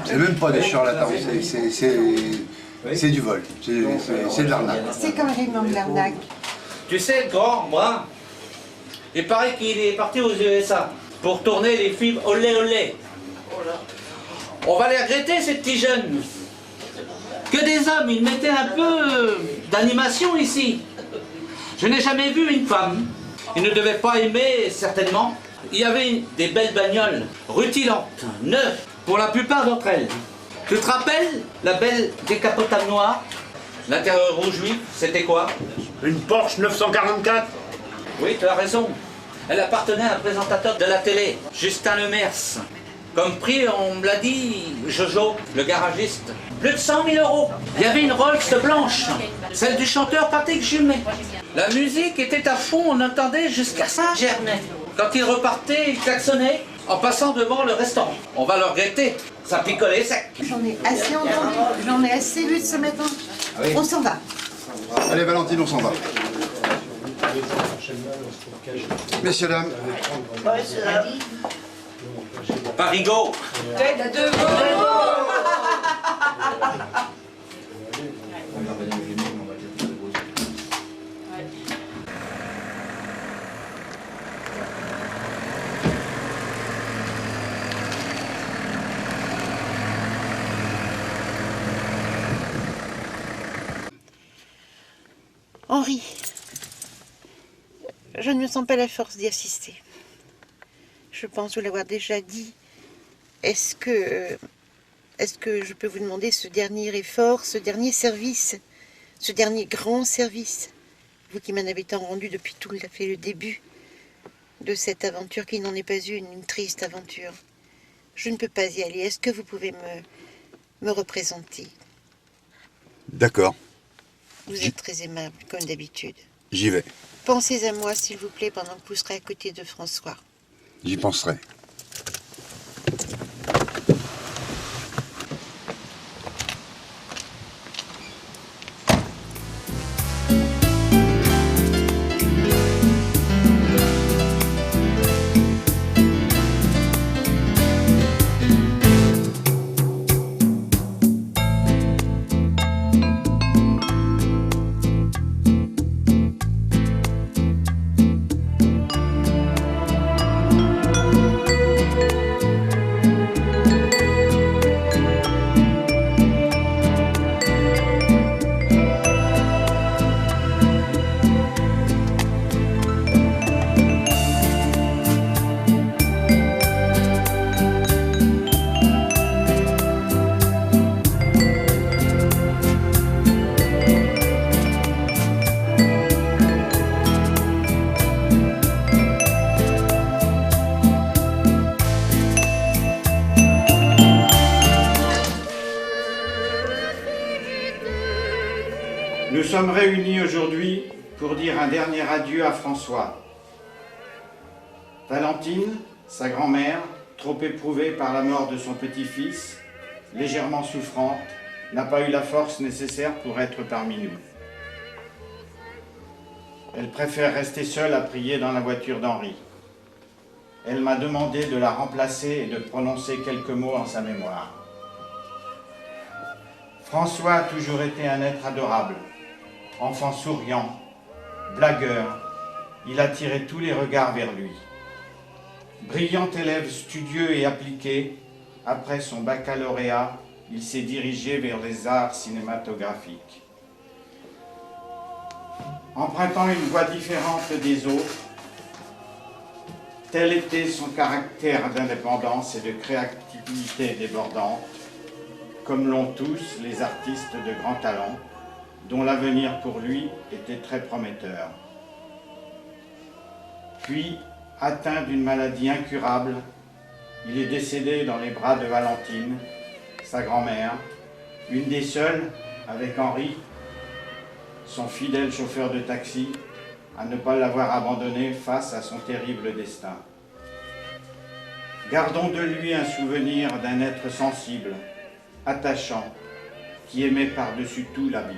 [SPEAKER 4] C'est même pas des charlatans, c'est du vol, c'est de l'arnaque.
[SPEAKER 3] C'est carrément de l'arnaque.
[SPEAKER 12] Tu sais, le grand, moi, il paraît qu'il est parti aux USA pour tourner les films Olé Olé. On va les regretter, ces petits jeunes. Que des hommes, ils mettaient un peu d'animation ici. Je n'ai jamais vu une femme. Ils ne devaient pas aimer, certainement. Il y avait des belles bagnoles, rutilantes, neuves, pour la plupart d'entre elles. Tu te rappelles la belle décapotable noire? L'intérieur rouge, oui, c'était quoi?
[SPEAKER 6] Une Porsche 944.
[SPEAKER 12] Oui, tu as raison. Elle appartenait à un présentateur de la télé, Justin Lemers. Comme prix, on me l'a dit, Jojo, le garagiste. Plus de 100 000 €. Il y avait une Rolls blanche, celle du chanteur Patrick Jumet. La musique était à fond, on entendait jusqu'à Saint-Germain. Quand il repartait, il klaxonnait en passant devant le restaurant. On va le regretter, ça picolait sec.
[SPEAKER 3] J'en ai assez entendu, j'en ai assez vu ce matin. On s'en va.
[SPEAKER 4] Allez Valentine, on s'en va. Messieurs, dames.
[SPEAKER 12] Parigo.
[SPEAKER 3] Henri, je ne me sens pas la force d'y assister. Je pense vous l'avoir déjà dit. Est-ce que je peux vous demander ce dernier effort, ce dernier service, ce dernier grand service, vous qui m'en avez tant rendu depuis tout à fait le début de cette aventure qui n'en est pas une triste aventure. Je ne peux pas y aller. Est-ce que vous pouvez me représenter?
[SPEAKER 4] D'accord,
[SPEAKER 3] Vous êtes très aimable, comme d'habitude.
[SPEAKER 4] j'y vais.
[SPEAKER 3] Pensez à moi, s'il vous plaît, pendant que vous serez à côté de François.
[SPEAKER 4] J'y penserai.
[SPEAKER 6] Nous sommes réunis aujourd'hui pour dire un dernier adieu à François. Valentine, sa grand-mère, trop éprouvée par la mort de son petit-fils, légèrement souffrante, n'a pas eu la force nécessaire pour être parmi nous. Elle préfère rester seule à prier dans la voiture d'Henri. Elle m'a demandé de la remplacer et de prononcer quelques mots en sa mémoire. François a toujours été un être adorable, enfant souriant, blagueur. Il attirait tous les regards vers lui. Brillant élève studieux et appliqué, après son baccalauréat, il s'est dirigé vers les arts cinématographiques. Empruntant une voie différente des autres, tel était son caractère d'indépendance et de créativité débordante, comme l'ont tous les artistes de grand talent, dont l'avenir pour lui était très prometteur. Puis, atteint d'une maladie incurable, il est décédé dans les bras de son fidèle chauffeur de taxi, à ne pas l'avoir abandonné face à son terrible destin. Gardons de lui un souvenir d'un être sensible, attachant, qui aimait par-dessus tout la vie.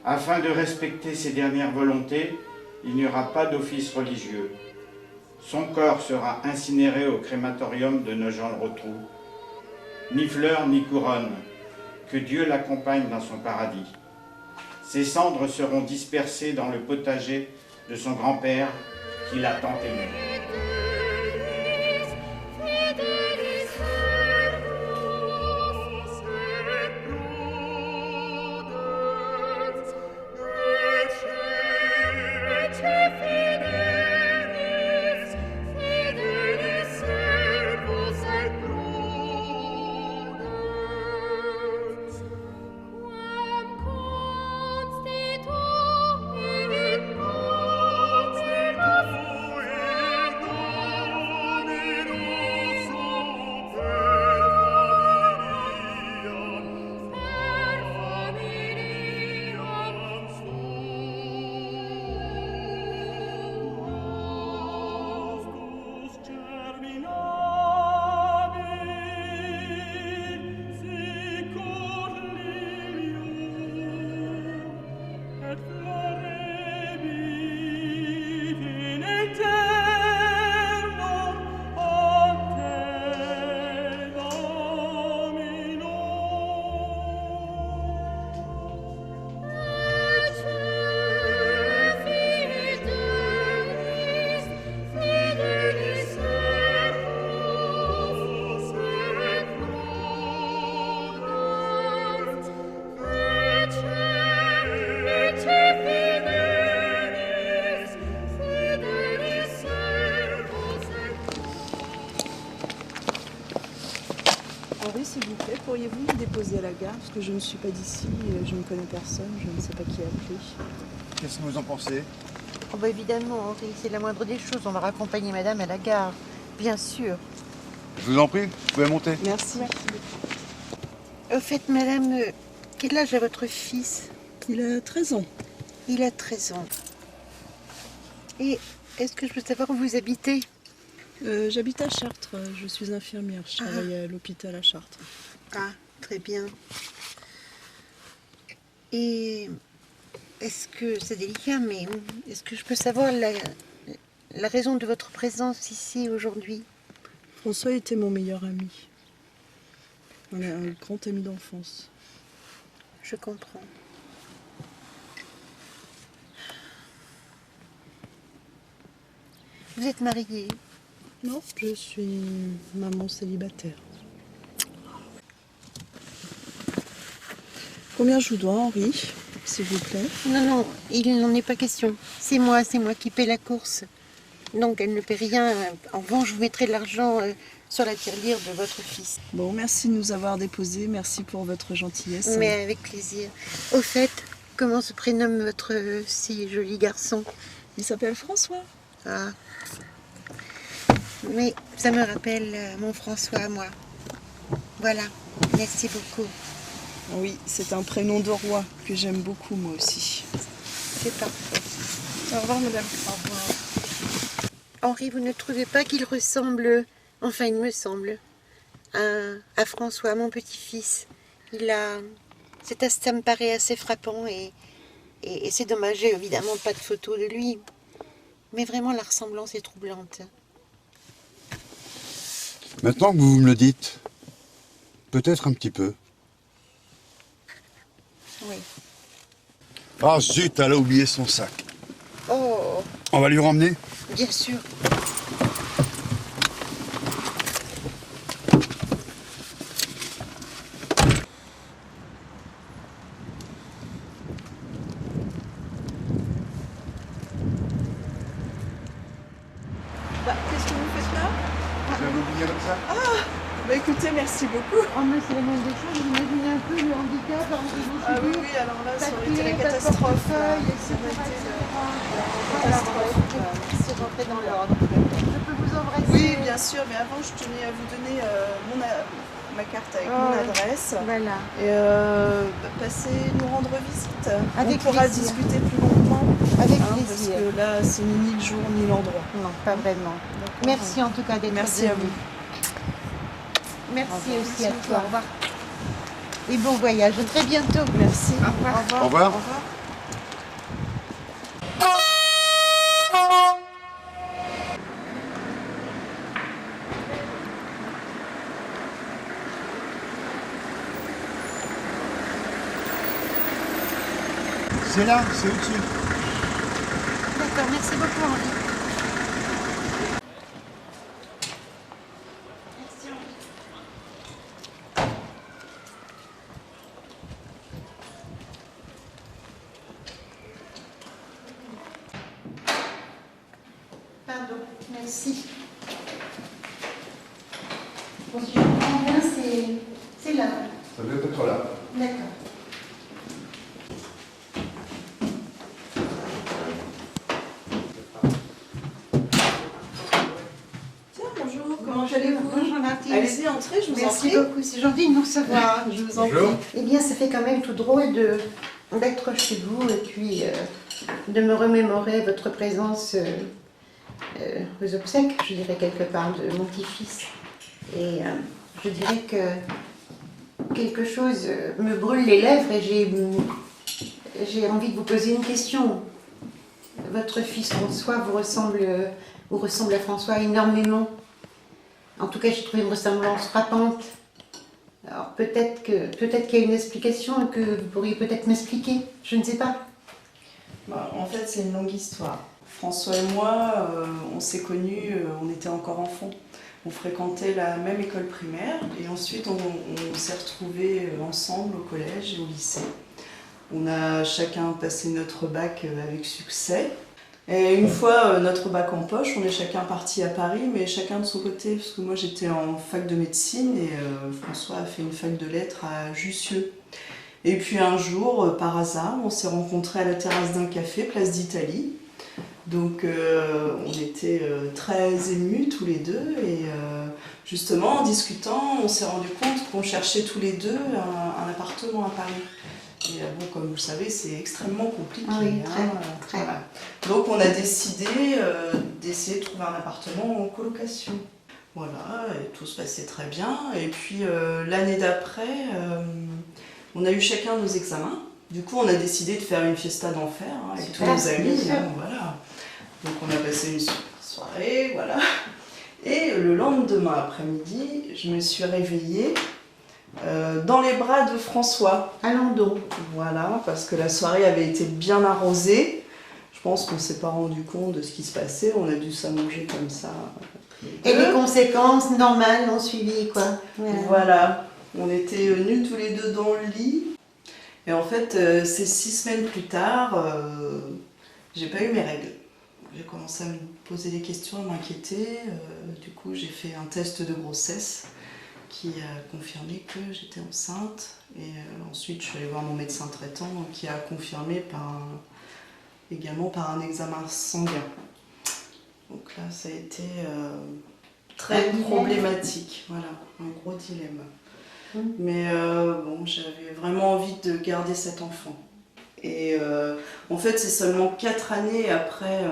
[SPEAKER 6] Afin de respecter ses dernières volontés, il n'y aura pas d'office religieux. Son corps sera incinéré au crématorium de Nogent-le-Rotrou. Ni fleurs ni couronne, que Dieu l'accompagne dans son paradis. Ses cendres seront dispersées dans le potager de son grand-père qui l'a tant aimé.
[SPEAKER 13] Henri, s'il vous plaît, pourriez-vous me déposer à la gare? Parce que je ne suis pas d'ici, je ne connais personne, je ne sais pas qui appeler.
[SPEAKER 4] Qu'est-ce que vous en pensez?
[SPEAKER 3] Oh bah évidemment, Henri, c'est la moindre des choses. On va raccompagner madame à la gare. Bien sûr.
[SPEAKER 4] Je vous en prie, vous pouvez monter.
[SPEAKER 13] Merci.
[SPEAKER 3] Au fait, madame, quel âge a votre fils?
[SPEAKER 13] Il a 13 ans.
[SPEAKER 3] Il a 13 ans. Et est-ce que je peux savoir où vous habitez?
[SPEAKER 13] J'habite à Chartres, je suis infirmière, je travaille à l'hôpital à Chartres.
[SPEAKER 3] Ah, très bien. Et est-ce que, c'est délicat, mais est-ce que je peux savoir la raison de votre présence ici aujourd'hui?
[SPEAKER 13] François était mon meilleur ami. On est un grand ami d'enfance.
[SPEAKER 3] Je comprends. Vous êtes mariée?
[SPEAKER 13] Non, je suis maman célibataire. Combien je vous dois, Henri, s'il vous plaît?
[SPEAKER 3] Non, non, il n'en est pas question. C'est moi qui paie la course. Donc elle ne paie rien. En revanche, je vous mettrai de l'argent sur la tirelire de votre fils.
[SPEAKER 13] Bon, merci de nous avoir déposés, merci pour votre gentillesse.
[SPEAKER 3] Mais avec plaisir. Au fait, comment se prénomme votre si joli garçon?
[SPEAKER 13] Il s'appelle François.
[SPEAKER 3] Ah. Mais ça me rappelle mon François à moi. Voilà, merci beaucoup.
[SPEAKER 13] Oui, c'est un prénom de roi que j'aime beaucoup moi aussi.
[SPEAKER 3] C'est parfait.
[SPEAKER 13] Au revoir madame.
[SPEAKER 3] Au revoir. Henri, vous ne trouvez pas qu'il ressemble, enfin il me semble, à François, mon petit-fils? Ça me paraît assez frappant et c'est dommage, j'ai évidemment pas de photo de lui. Mais vraiment la ressemblance est troublante.
[SPEAKER 4] Maintenant que vous me le dites, peut-être un petit peu.
[SPEAKER 3] Oui.
[SPEAKER 4] Ah zut, elle a oublié son sac.
[SPEAKER 3] Oh,
[SPEAKER 4] On va lui ramener?
[SPEAKER 3] bien sûr.
[SPEAKER 13] Qu'est-ce que vous faites là?
[SPEAKER 4] Vous avez oublié comme ça?
[SPEAKER 13] Ah, bah écoutez, merci beaucoup.
[SPEAKER 3] Oh, mais c'est la moindre des choses, vous imaginez un peu le handicap.
[SPEAKER 13] Ah oui, oui, alors là, ça aurait été la catastrophe. Ça aurait été la catastrophe.
[SPEAKER 3] C'est rentré dans l'ordre. Je peux vous embrasser?
[SPEAKER 13] Oui, bien sûr, mais avant, je tenais à vous donner ma carte avec
[SPEAKER 3] Oh,
[SPEAKER 13] mon
[SPEAKER 3] ouais.
[SPEAKER 13] adresse.
[SPEAKER 3] Voilà.
[SPEAKER 13] Et passez nous rendre visite.
[SPEAKER 3] Avec
[SPEAKER 13] On pourra
[SPEAKER 3] plaisir.
[SPEAKER 13] discuter plus longuement.
[SPEAKER 3] Avec
[SPEAKER 13] Parce
[SPEAKER 3] plaisir.
[SPEAKER 13] que là, c'est ni le jour ni l'endroit.
[SPEAKER 3] Non, pas vraiment.
[SPEAKER 13] D'accord.
[SPEAKER 3] Merci en tout cas d'être
[SPEAKER 13] Merci à
[SPEAKER 3] venu.
[SPEAKER 13] vous.
[SPEAKER 3] Merci
[SPEAKER 13] Au revoir.
[SPEAKER 3] aussi à
[SPEAKER 13] Merci.
[SPEAKER 3] toi.
[SPEAKER 13] Au revoir.
[SPEAKER 3] Et bon voyage. À très bientôt.
[SPEAKER 13] Merci.
[SPEAKER 3] Au revoir.
[SPEAKER 13] Au revoir.
[SPEAKER 4] Au revoir.
[SPEAKER 13] Au revoir.
[SPEAKER 4] C'est là, c'est au-dessus.
[SPEAKER 3] D'accord, merci beaucoup Henri. Merci Henri. Pardon, merci. Bon, si je comprends bien, c'est là.
[SPEAKER 4] Ça doit être là.
[SPEAKER 3] D'accord.
[SPEAKER 13] Tiens, bonjour, comment allez-vous?
[SPEAKER 3] Bonjour Martine.
[SPEAKER 13] Allez-y, entrez, je vous en
[SPEAKER 3] Merci
[SPEAKER 13] prie.
[SPEAKER 3] beaucoup, c'est gentil de nous recevoir.
[SPEAKER 13] Je vous en
[SPEAKER 4] Bonjour.
[SPEAKER 13] prie.
[SPEAKER 3] Eh bien, ça fait quand même tout drôle d'être chez vous et puis de me remémorer votre présence aux obsèques, je dirais quelque part, de mon petit-fils. Et je dirais que quelque chose me brûle les lèvres et j'ai envie de vous poser une question. Votre fils François vous ressemble à François énormément. En tout cas, j'ai trouvé une ressemblance frappante. Alors peut-être qu'il y a une explication et que vous pourriez peut-être m'expliquer. Je ne sais pas.
[SPEAKER 13] Bah, en fait, c'est une longue histoire. François et moi, on s'est connus, on était encore enfants. On fréquentait la même école primaire et ensuite on s'est retrouvés ensemble au collège et au lycée. On a chacun passé notre bac avec succès. Et une fois notre bac en poche, on est chacun parti à Paris, mais chacun de son côté, parce que moi j'étais en fac de médecine et François a fait une fac de lettres à Jussieu. Et puis un jour, par hasard, on s'est rencontrés à la terrasse d'un café, place d'Italie. Donc on était très émus tous les deux et justement en discutant, on s'est rendu compte qu'on cherchait tous les deux un appartement à Paris. Et bon, comme vous le savez, c'est extrêmement compliqué.
[SPEAKER 3] Oui, très.
[SPEAKER 13] Voilà. Donc on a décidé d'essayer de trouver un appartement en colocation. Voilà, et tout se passait très bien. Et puis l'année d'après, on a eu chacun nos examens. Du coup, on a décidé de faire une fiesta d'enfer avec tous nos amis. Voilà. Donc on a passé une soirée, voilà. Et le lendemain après-midi, je me suis réveillée dans les bras de François.
[SPEAKER 3] À Landau.
[SPEAKER 13] Voilà, parce que la soirée avait été bien arrosée. Je pense qu'on ne s'est pas rendu compte de ce qui se passait. On a dû s'allonger comme ça.
[SPEAKER 3] Et les conséquences normales ont suivi, quoi.
[SPEAKER 13] Voilà. On était nus tous les deux dans le lit. Et en fait, ces 6 semaines plus tard, j'ai pas eu mes règles. J'ai commencé à me poser des questions, à m'inquiéter. Du coup, j'ai fait un test de grossesse qui a confirmé que j'étais enceinte. Et ensuite, je suis allée voir mon médecin traitant qui a confirmé également par un examen sanguin. Donc là, ça a été très problématique. Voilà, un gros dilemme. Mais bon, j'avais vraiment envie de garder cet enfant. Et en fait, c'est seulement 4 années après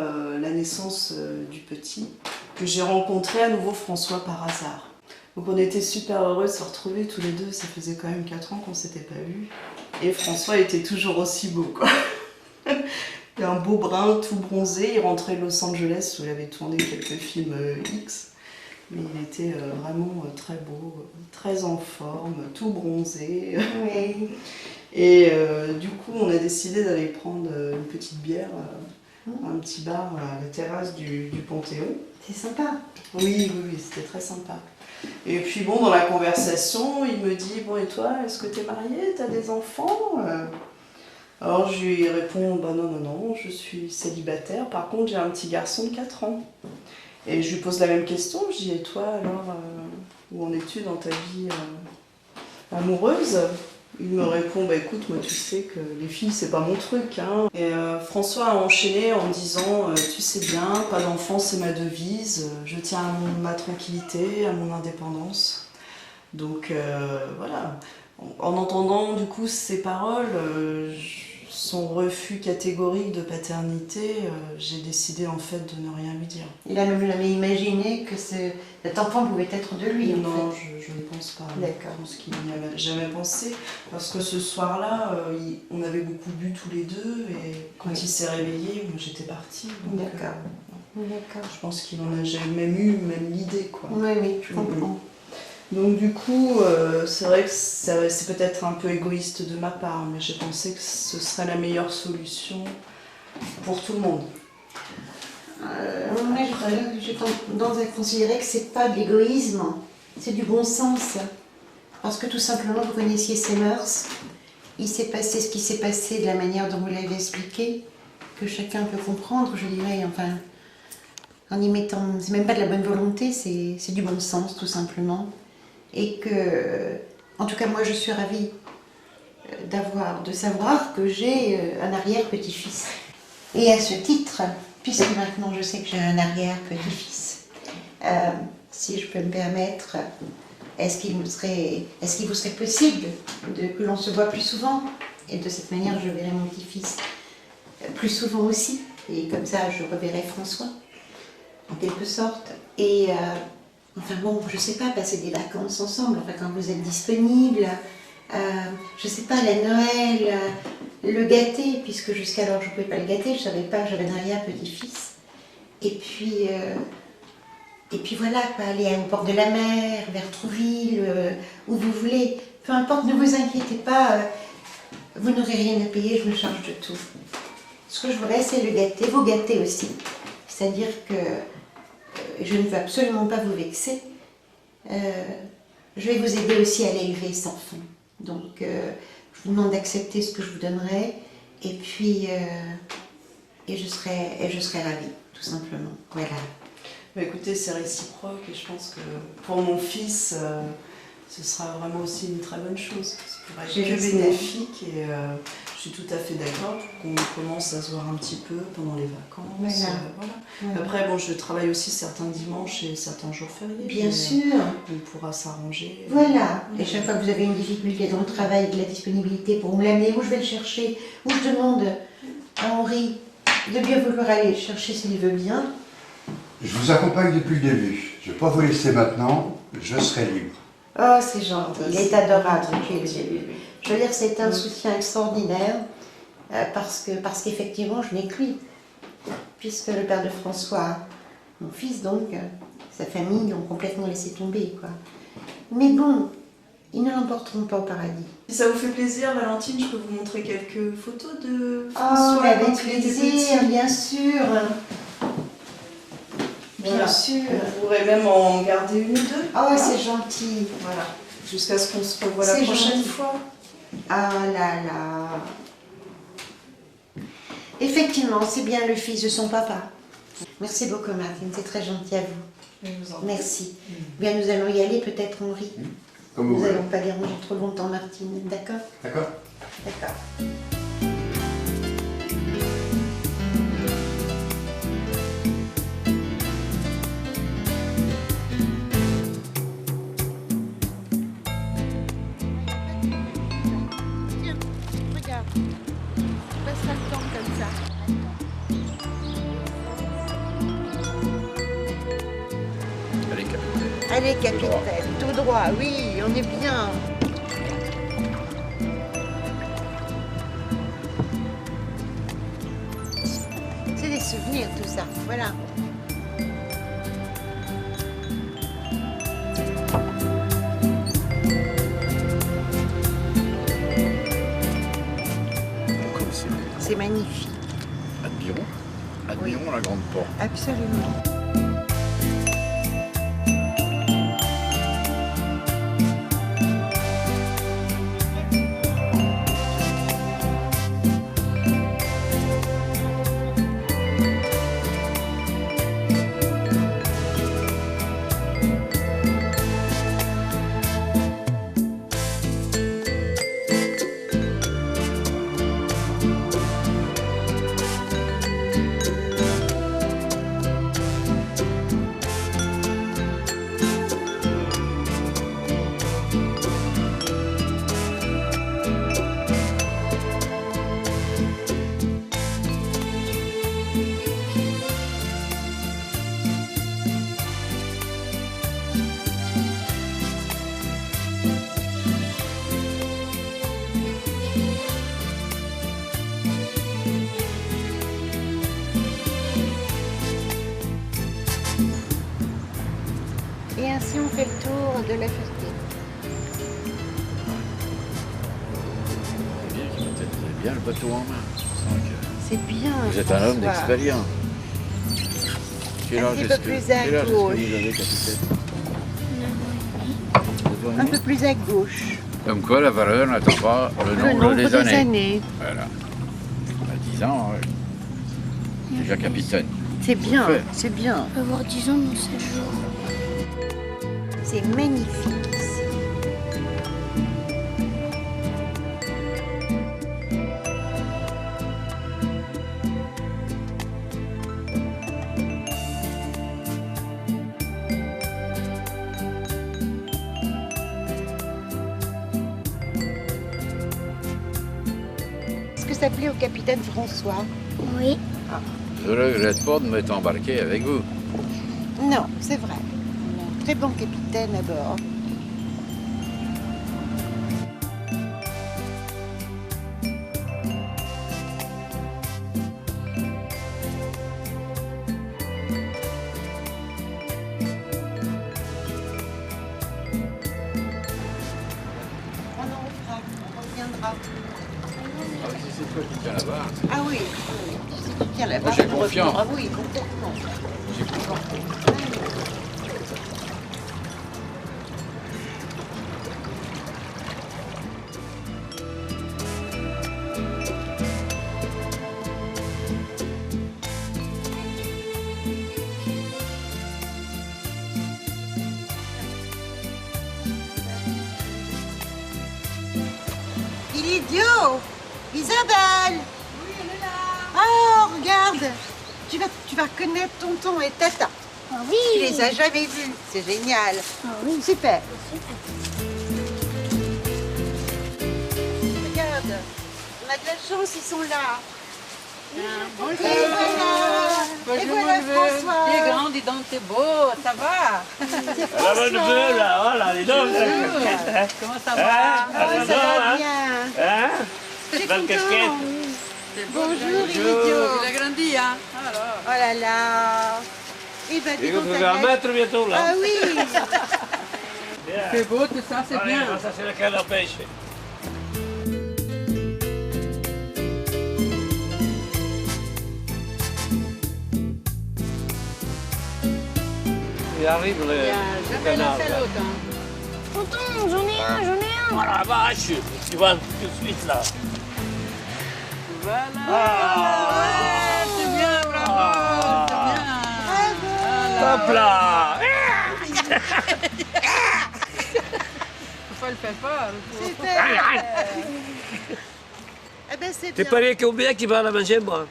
[SPEAKER 13] la naissance du petit que j'ai rencontré à nouveau François par hasard. Donc on était super heureux de se retrouver tous les deux, ça faisait quand même 4 ans qu'on ne s'était pas vus. Et François était toujours aussi beau, quoi. Il a un beau brun, tout bronzé, il rentrait de Los Angeles où il avait tourné quelques films X. Mais il était vraiment très beau, très en forme, tout bronzé.
[SPEAKER 3] Oui.
[SPEAKER 13] Et du coup, on a décidé d'aller prendre une petite bière, un petit bar à la terrasse du Panthéon.
[SPEAKER 3] C'est sympa.
[SPEAKER 13] Oui, c'était très sympa. Et puis bon, dans la conversation, il me dit « Bon, et toi, est-ce que t'es mariée? T'as des enfants ?» Alors je lui réponds « Bah non, je suis célibataire. Par contre, j'ai un petit garçon de 4 ans. » Et je lui pose la même question, je dis « Et toi, alors, où en es-tu dans ta vie amoureuse ?» Il me répond « Bah écoute, moi tu sais que les filles, c'est pas mon truc. Hein. » Et François a enchaîné en me disant « Tu sais bien, pas d'enfant, c'est ma devise. Je tiens à ma tranquillité, à mon indépendance. » Donc voilà, en entendant du coup ces paroles, son refus catégorique de paternité, j'ai décidé en fait de ne rien lui dire.
[SPEAKER 3] Il a même jamais imaginé que cet enfant pouvait être de lui, en
[SPEAKER 13] Non,
[SPEAKER 3] fait.
[SPEAKER 13] je ne pense pas.
[SPEAKER 3] D'accord.
[SPEAKER 13] Je pense qu'il n'y avait jamais pensé. Parce que ce soir-là, on avait beaucoup bu tous les deux et quand il s'est réveillé, moi j'étais partie. donc,
[SPEAKER 3] D'accord. D'accord.
[SPEAKER 13] je pense qu'il en a jamais eu même l'idée, quoi.
[SPEAKER 3] Oui, oui, je comprends.
[SPEAKER 13] Donc du coup, c'est vrai que c'est peut-être un peu égoïste de ma part, mais j'ai pensé que ce serait la meilleure solution pour tout le monde.
[SPEAKER 3] Moi, j'ai tendance à considérer que c'est pas de l'égoïsme, c'est du bon sens. Parce que tout simplement, vous connaissiez ses mœurs, il s'est passé ce qui s'est passé de la manière dont vous l'avez expliqué, que chacun peut comprendre, je dirais, enfin, en y mettant, c'est même pas de la bonne volonté, c'est du bon sens, tout simplement. Et que, en tout cas, moi, je suis ravie de savoir que j'ai un arrière-petit-fils. Et à ce titre, puisque maintenant je sais que j'ai un arrière-petit-fils, si je peux me permettre, est-ce qu'il vous serait possible que l'on se voit plus souvent? Et de cette manière, je verrai mon petit-fils plus souvent aussi. Et comme ça, je reverrai François, en quelque sorte. Et enfin bon, je sais pas, passer des vacances ensemble, enfin quand vous êtes disponible, je sais pas, la Noël, le gâter, puisque jusqu'alors je ne pouvais pas le gâter, je savais pas que j'avais un arrière-petit-fils. Et puis voilà, quoi, aller au bord de la mer, vers Trouville, où vous voulez. Peu importe, ne vous inquiétez pas, vous n'aurez rien à payer, je me charge de tout. Ce que je voudrais, c'est le gâter, vous gâter aussi. C'est-à-dire que je ne veux absolument pas vous vexer. Je vais vous aider aussi à l'élever sans fond. Donc, je vous demande d'accepter ce que je vous donnerai, et puis, je serai ravie, tout simplement. Voilà.
[SPEAKER 13] Bah, écoutez, c'est réciproque, et je pense que pour mon fils, ce sera vraiment aussi une très bonne chose. Ça pourrait être que bénéfique, et je suis tout à fait d'accord pour qu'on commence à se voir un petit peu pendant les vacances.
[SPEAKER 3] Voilà.
[SPEAKER 13] Voilà. Après, bon, je travaille aussi certains dimanches et certains jours fériés.
[SPEAKER 3] Bien sûr.
[SPEAKER 13] On pourra s'arranger.
[SPEAKER 3] Voilà. Et chaque fois que vous avez une difficulté dans le travail, de la disponibilité pour me l'amener, où je vais le chercher, où je demande à Henri de bien vouloir aller le chercher s'il veut bien.
[SPEAKER 4] Je vous accompagne depuis le début. Je ne vais pas vous laisser maintenant, je serai libre.
[SPEAKER 3] Oh, c'est gentil, il est adorable depuis le début. Je veux dire, c'est un soutien extraordinaire, parce qu'effectivement, je n'ai que lui. Puisque le père de François, mon fils donc, sa famille l'ont complètement laissé tomber, quoi. Mais bon, ils ne l'emporteront pas au paradis.
[SPEAKER 13] Si ça vous fait plaisir, Valentine, je peux vous montrer quelques photos de
[SPEAKER 3] Oh,
[SPEAKER 13] François
[SPEAKER 3] avec
[SPEAKER 13] quand il était
[SPEAKER 3] plaisir,
[SPEAKER 13] petit.
[SPEAKER 3] bien sûr. Bien
[SPEAKER 13] Voilà.
[SPEAKER 3] sûr.
[SPEAKER 13] On pourrait même en garder une ou deux.
[SPEAKER 3] Oh, c'est gentil.
[SPEAKER 13] Voilà. Jusqu'à ce qu'on se revoie la
[SPEAKER 3] C'est
[SPEAKER 13] prochaine
[SPEAKER 3] gentil.
[SPEAKER 13] fois.
[SPEAKER 3] Ah là là. Effectivement, c'est bien le fils de son papa. Merci beaucoup, Martine, c'est très gentil à vous.
[SPEAKER 13] Je vous en prie.
[SPEAKER 3] Merci. Bien, nous allons y aller, peut-être, Henri.
[SPEAKER 4] Comme vous
[SPEAKER 3] Nous
[SPEAKER 4] voulez.
[SPEAKER 3] n'allons pas déranger trop longtemps, Martine. D'accord?
[SPEAKER 4] D'accord.
[SPEAKER 3] D'accord.
[SPEAKER 14] Tiens, regarde. Passe le temps comme ça.
[SPEAKER 1] Allez, capitaine.
[SPEAKER 3] Allez, capitaine, tout droit, oui, on est bien. C'est des souvenirs, tout ça, voilà.
[SPEAKER 1] Comme c'est
[SPEAKER 3] C'est magnifique,
[SPEAKER 1] admirons la grande porte.
[SPEAKER 3] absolument. fait le tour de la Ferté.
[SPEAKER 15] Vous avez bien le bateau en main. Je sens que
[SPEAKER 3] C'est bien.
[SPEAKER 15] vous êtes un homme
[SPEAKER 3] François.
[SPEAKER 15] d'expérience. Quel âge
[SPEAKER 3] Un
[SPEAKER 15] est-ce
[SPEAKER 3] peu
[SPEAKER 15] que
[SPEAKER 3] plus à
[SPEAKER 15] quel âge est-ce que
[SPEAKER 3] gauche.
[SPEAKER 15] vous avez, capitaine?
[SPEAKER 3] Un peu plus à gauche.
[SPEAKER 15] Comme quoi, la valeur n'attend pas le nombre des années. Voilà. À 10 ans, déjà capitaine.
[SPEAKER 3] C'est bien,
[SPEAKER 15] Parfait.
[SPEAKER 3] c'est bien.
[SPEAKER 14] On peut avoir 10 ans dans 7 jours.
[SPEAKER 3] C'est magnifique ici. Est-ce que ça plaît au capitaine François?
[SPEAKER 14] Oui.
[SPEAKER 15] Je ne regrette pas de m'être embarqué avec vous.
[SPEAKER 3] Non, c'est vrai. Très bon capitaine à bord. On en refera, on reviendra.
[SPEAKER 15] Ah, si c'est toi qui tiens là-bas.
[SPEAKER 3] Ah oui, oui. Si tu tiens là-bas,
[SPEAKER 15] Moi, j'ai
[SPEAKER 3] on
[SPEAKER 15] confiance.
[SPEAKER 3] reviendra. Ah oui, complètement.
[SPEAKER 15] J'ai confiance.
[SPEAKER 3] Il est idiot! Isabelle! Oui, elle est là! Oh, regarde! Tu vas reconnaître tonton et tata.
[SPEAKER 14] Ah oui!
[SPEAKER 3] Tu les as jamais vus. C'est génial.
[SPEAKER 14] Ah oui.
[SPEAKER 3] Super. Regarde, on a de la chance, ils sont là.
[SPEAKER 7] Bonjour.
[SPEAKER 3] Et voilà. Et voilà François.
[SPEAKER 7] T'es grand, dis donc, t'es beau, ça va?
[SPEAKER 3] C'est
[SPEAKER 12] Ah, bonne nouvelle, là, voilà, les deux.
[SPEAKER 7] Comment ça va?
[SPEAKER 3] Oh, ça va bien.
[SPEAKER 12] Hein?
[SPEAKER 3] T'es
[SPEAKER 12] Belle
[SPEAKER 3] content?
[SPEAKER 12] casquette.
[SPEAKER 3] Bonjour, il est idiot.
[SPEAKER 7] Il a grandi, hein? Alors.
[SPEAKER 3] Oh là là. Eh ben, dis
[SPEAKER 12] Et
[SPEAKER 3] donc,
[SPEAKER 12] vous
[SPEAKER 3] ta
[SPEAKER 12] devez en
[SPEAKER 3] gueule.
[SPEAKER 12] mettre bientôt, là.
[SPEAKER 3] Ah oui.
[SPEAKER 7] C'est beau, tout ça, c'est
[SPEAKER 12] Allez,
[SPEAKER 7] bien.
[SPEAKER 12] ça, c'est la canne à pêche. Il arrive le
[SPEAKER 7] Jamais
[SPEAKER 12] canard.
[SPEAKER 7] laissé
[SPEAKER 12] là.
[SPEAKER 7] l'autre, hein.
[SPEAKER 14] Tonton, j'en ai un, j'en ai un.
[SPEAKER 12] Oh la vache! Tu vas tout de suite là.
[SPEAKER 7] Voilà.
[SPEAKER 12] Ah.
[SPEAKER 7] Ouais, c'est bien, bravo. C'est bien.
[SPEAKER 12] Hop là!
[SPEAKER 7] Faut le faire fort.
[SPEAKER 3] Super. Eh ben, c'est
[SPEAKER 12] T'es
[SPEAKER 3] bien.
[SPEAKER 12] parié combien qui va la manger, moi?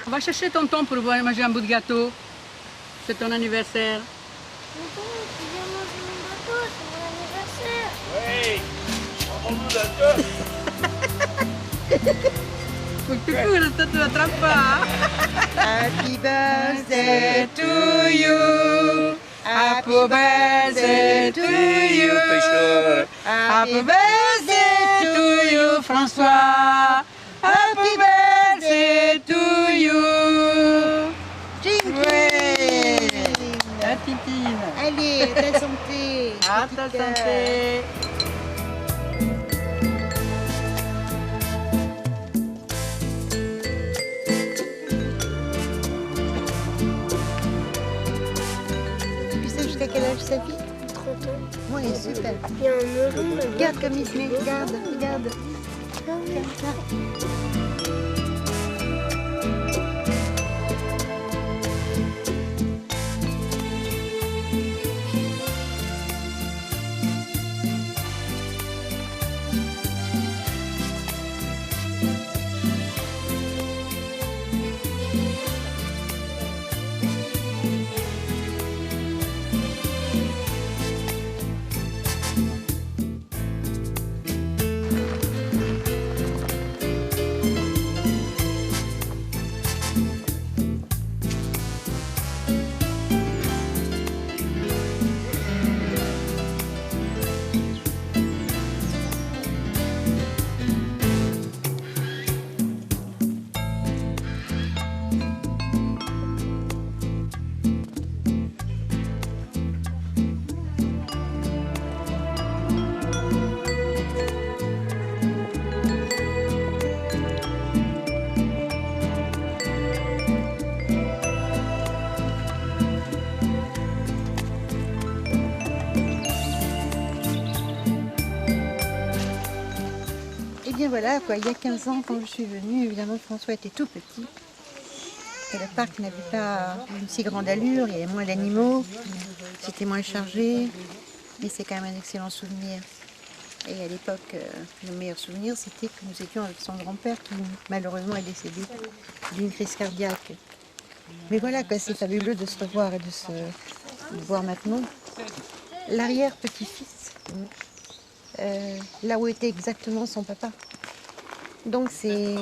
[SPEAKER 7] On va chercher tonton pour pouvoir manger un bout de gâteau. C'est ton anniversaire.
[SPEAKER 14] Tonton, tu viens manger mon gâteau, c'est mon anniversaire.
[SPEAKER 12] Oui! On va
[SPEAKER 7] Faut que tu cours, toi, tu l'attrapes pas. Hein?
[SPEAKER 3] Happy birthday to you.
[SPEAKER 7] Happy birthday to you. Happy birthday to you, François. Happy birthday to you.
[SPEAKER 3] Jinky.
[SPEAKER 7] La titine.
[SPEAKER 3] Allez, à ta santé.
[SPEAKER 7] À ta
[SPEAKER 3] petite,
[SPEAKER 7] santé.
[SPEAKER 3] Tu sais jusqu'à quel âge ça vit?
[SPEAKER 14] 30 ans.
[SPEAKER 3] Oui, super.
[SPEAKER 14] Il y a un melon, mais
[SPEAKER 3] Regarde comme il se met, regarde, regarde. Regarde ça. bien voilà, quoi, il y a 15 ans, quand je suis venue, évidemment, François était tout petit. Et le parc n'avait pas une si grande allure, il y avait moins d'animaux, c'était moins chargé, mais c'est quand même un excellent souvenir. Et à l'époque, le meilleur souvenir, c'était que nous étions avec son grand-père qui malheureusement est décédé d'une crise cardiaque. Mais voilà, quoi, c'est fabuleux de se revoir et de se voir maintenant. L'arrière-petit-fils, là où était exactement son papa. Donc c'est...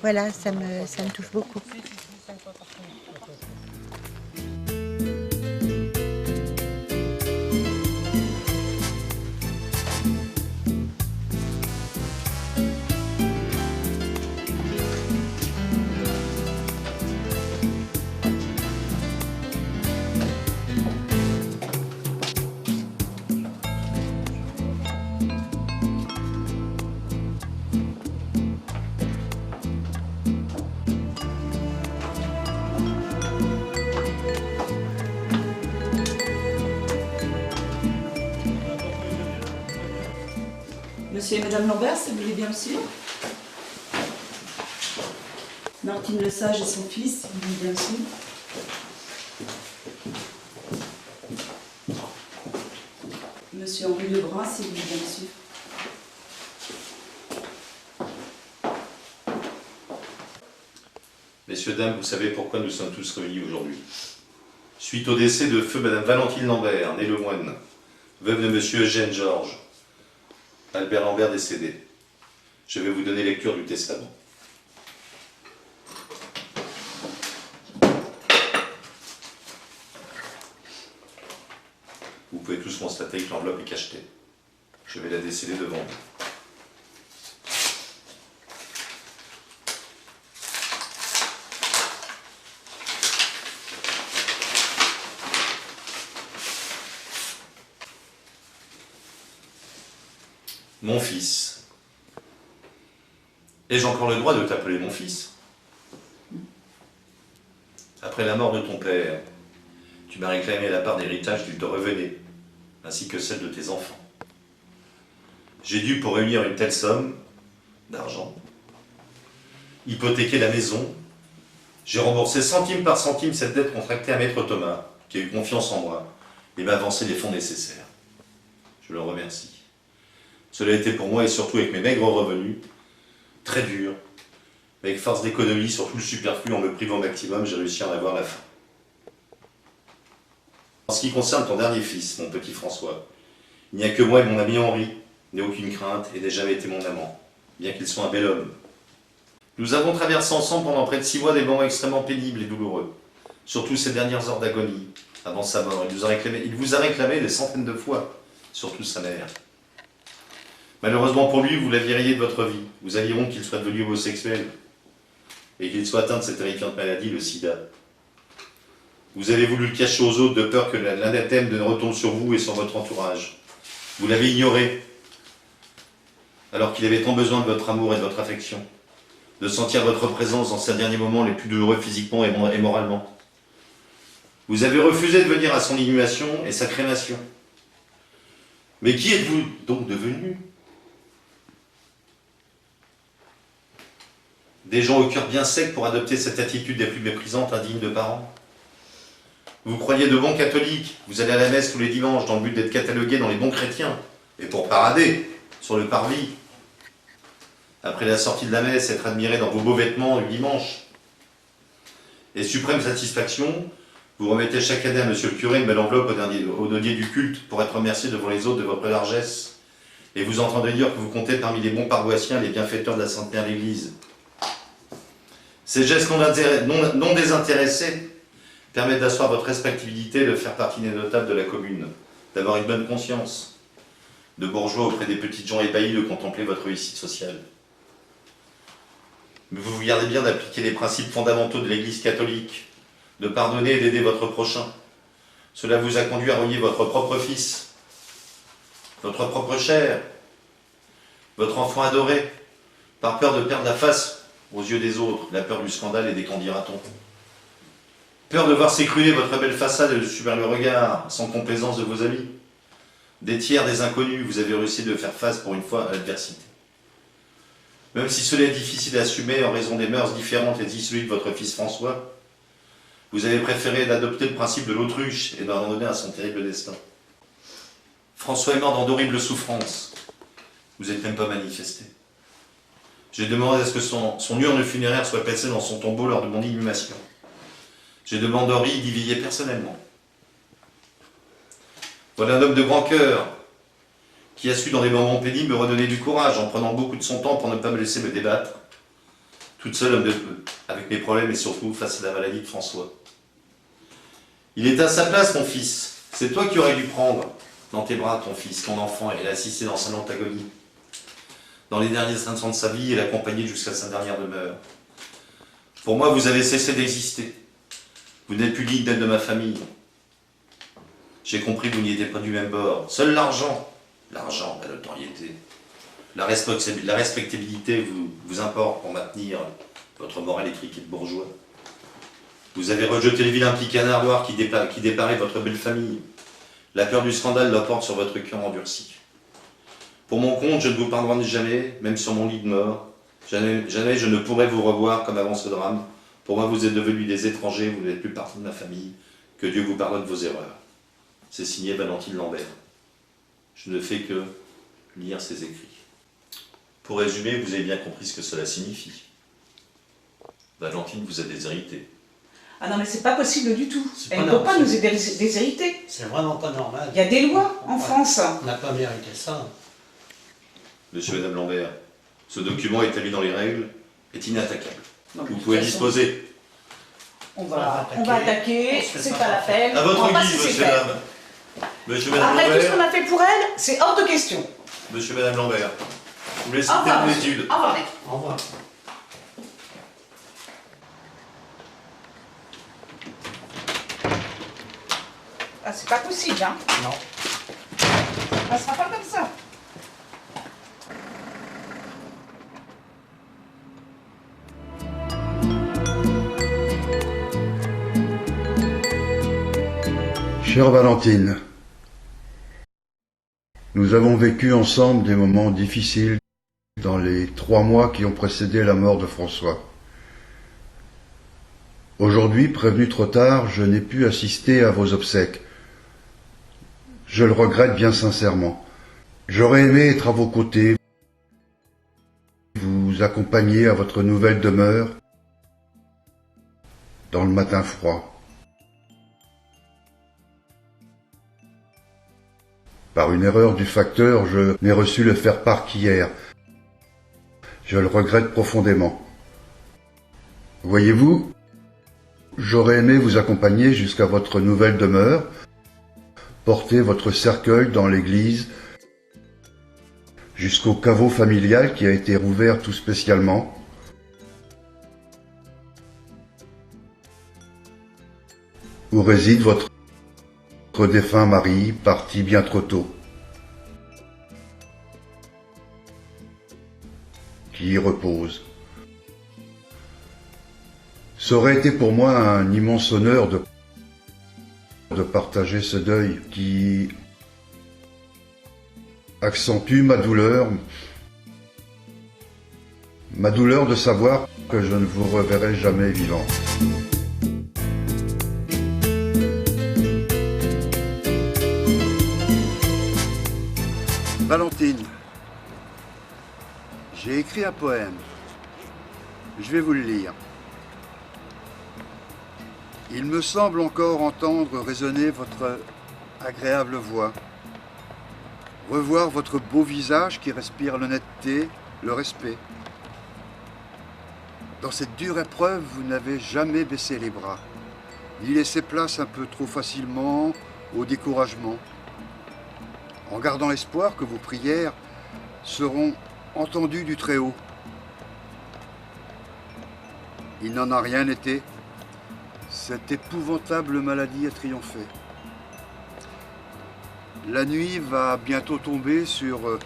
[SPEAKER 3] Voilà, ça me touche beaucoup.
[SPEAKER 13] Monsieur et Madame Lambert, si vous voulez bien me suivre. Martine Lesage et son fils, si vous voulez bien me suivre. Monsieur Henri Lebrun, si vous voulez bien me suivre.
[SPEAKER 16] Messieurs, dames, vous savez pourquoi nous sommes tous réunis aujourd'hui. Suite au décès de feu Madame Valentine Lambert, née Lemoine, veuve de Monsieur Eugène Georges, Albert Lambert décédé, je vais vous donner lecture du testament. Vous pouvez tous constater que l'enveloppe est cachetée. Je vais la déceler devant vous. Mon fils. Ai-je encore le droit de t'appeler mon fils? Après la mort de ton père, tu m'as réclamé la part d'héritage qu'il te revenait, ainsi que celle de tes enfants. J'ai dû, pour réunir une telle somme d'argent, hypothéquer la maison. J'ai remboursé centime par centime cette dette contractée à Maître Thomas, qui a eu confiance en moi et m'a avancé les fonds nécessaires. Je le remercie. Cela a été pour moi, et surtout avec mes maigres revenus, très dur. Avec force d'économie sur tout le superflu, en me privant au maximum, j'ai réussi à en avoir la fin. En ce qui concerne ton dernier fils, mon petit François, il n'y a que moi et mon ami Henri, n'ai aucune crainte et n'ai jamais été mon amant, bien qu'il soit un bel homme. Nous avons traversé ensemble pendant près de 6 mois des moments extrêmement pénibles et douloureux, surtout ces dernières heures d'agonie, avant sa mort. Il vous a réclamé des centaines de fois, surtout sa mère. Malheureusement pour lui, vous l'aviez rayé de votre vie. Vous aviez honte qu'il soit devenu homosexuel et qu'il soit atteint de cette terrifiante maladie, le sida. Vous avez voulu le cacher aux autres de peur que l'anathème ne retombe sur vous et sur votre entourage. Vous l'avez ignoré, alors qu'il avait tant besoin de votre amour et de votre affection, de sentir votre présence dans ces derniers moments les plus douloureux physiquement et moralement. Vous avez refusé de venir à son inhumation et sa crémation. Mais qui êtes-vous donc devenu ? Des gens au cœur bien sec pour adopter cette attitude des plus méprisantes, indigne de parents. Vous croyez de bons catholiques, vous allez à la messe tous les dimanches dans le but d'être catalogués dans les bons chrétiens, et pour parader sur le parvis. Après la sortie de la messe, être admiré dans vos beaux vêtements du dimanche. Et suprême satisfaction, vous remettez chaque année à monsieur le curé une belle enveloppe au denier du culte pour être remercié devant les autres de votre largesse. Et vous entendez dire que vous comptez parmi les bons paroissiens les bienfaiteurs de la Sainte Mère l'Église. Ces gestes non désintéressés permettent d'asseoir votre respectabilité, de faire partie des notables de la commune, d'avoir une bonne conscience, de bourgeois auprès des petites gens ébahis de contempler votre réussite sociale. Mais vous vous gardez bien d'appliquer les principes fondamentaux de l'Église catholique, de pardonner et d'aider votre prochain. Cela vous a conduit à renier votre propre fils, votre propre chair, votre enfant adoré, par peur de perdre la face aux yeux des autres, la peur du scandale et des qu'en dira-t-on. Peur de voir s'écrouler votre belle façade et de subir le regard sans complaisance de vos amis. Des tiers, des inconnus, vous avez réussi de faire face pour une fois à l'adversité. Même si cela est difficile à assumer en raison des mœurs différentes et issues de votre fils François, vous avez préféré d'adopter le principe de l'autruche et d'abandonner à son terrible destin. François est mort dans d'horribles souffrances. Vous n'êtes même pas manifesté. J'ai demandé à ce que son urne funéraire soit placée dans son tombeau lors de mon inhumation. J'ai demandé à Henri d'y veiller personnellement. Voilà un homme de grand cœur qui a su dans des moments pénibles me redonner du courage en prenant beaucoup de son temps pour ne pas me laisser me débattre, toute seule avec mes problèmes et surtout face à la maladie de François. Il est à sa place, mon fils. C'est toi qui aurais dû prendre dans tes bras ton fils, ton enfant, et l'assister dans sa lente agonie, dans les derniers instants de sa vie et l'accompagner jusqu'à sa dernière demeure. Pour moi, vous avez cessé d'exister. Vous n'êtes plus digne d'être de ma famille. J'ai compris que vous n'y étiez pas du même bord. Seul l'argent, la notoriété, la respectabilité vous importe pour maintenir votre morale étriquée de bourgeois. Vous avez rejeté le vilain petit canard noir qui déparait votre belle famille. La peur du scandale l'emporte sur votre cœur endurci. Pour mon compte, je ne vous pardonnerai jamais, même sur mon lit de mort. Jamais je ne pourrai vous revoir comme avant ce drame. Pour moi, vous êtes devenus des étrangers, vous n'êtes plus partie de ma famille. Que Dieu vous pardonne vos erreurs. C'est signé Valentine Lambert. Je ne fais que lire ses écrits. Pour résumer, vous avez bien compris ce que cela signifie. Valentine vous a déshérité.
[SPEAKER 11] Ah non, mais c'est pas possible du tout. Elle ne peut pas nous déshériter.
[SPEAKER 17] C'est vraiment pas normal.
[SPEAKER 11] Il y a des lois en France.
[SPEAKER 17] On n'a pas mérité ça.
[SPEAKER 16] Monsieur et Madame Lambert, ce document établi dans les règles est inattaquable.
[SPEAKER 11] Non,
[SPEAKER 16] vous pouvez disposer.
[SPEAKER 11] On va attaquer, c'est pas la peine.
[SPEAKER 16] À votre
[SPEAKER 11] On va
[SPEAKER 16] guise,
[SPEAKER 11] passer ses
[SPEAKER 16] monsieur et
[SPEAKER 11] peines.
[SPEAKER 16] Madame. Monsieur et Madame
[SPEAKER 11] Après tout ce
[SPEAKER 16] Lambert.
[SPEAKER 11] qu'on a fait pour elle, c'est hors de question.
[SPEAKER 16] Monsieur et Madame Lambert, vous me laissez
[SPEAKER 11] Au revoir,
[SPEAKER 16] terminer
[SPEAKER 11] monsieur.
[SPEAKER 16] l'étude.
[SPEAKER 11] Au revoir.
[SPEAKER 17] Au revoir.
[SPEAKER 11] Ah, c'est pas possible, hein.
[SPEAKER 17] Non.
[SPEAKER 11] Ça sera pas comme ça.
[SPEAKER 4] Chère Valentine, nous avons vécu ensemble des moments difficiles dans les 3 mois qui ont précédé la mort de François. Aujourd'hui, prévenu trop tard, je n'ai pu assister à vos obsèques. Je le regrette bien sincèrement. J'aurais aimé être à vos côtés, vous accompagner à votre nouvelle demeure dans le matin froid. Par une erreur du facteur, je n'ai reçu le faire-part qu'hier. Je le regrette profondément. Voyez-vous, j'aurais aimé vous accompagner jusqu'à votre nouvelle demeure, porter votre cercueil dans l'église, jusqu'au caveau familial qui a été rouvert tout spécialement, où réside votre défunt mari, parti bien trop tôt, qui y repose. Ça aurait été pour moi un immense honneur de partager ce deuil qui accentue ma douleur de savoir que je ne vous reverrai jamais vivant. Valentine, j'ai écrit un poème. Je vais vous le lire. Il me semble encore entendre résonner votre agréable voix, revoir votre beau visage qui respire l'honnêteté, le respect. Dans cette dure épreuve, vous n'avez jamais baissé les bras, ni laissé place un peu trop facilement au découragement, en gardant l'espoir que vos prières seront entendues du Très-Haut. Il n'en a rien été. Cette épouvantable maladie a triomphé. La nuit va bientôt tomber sur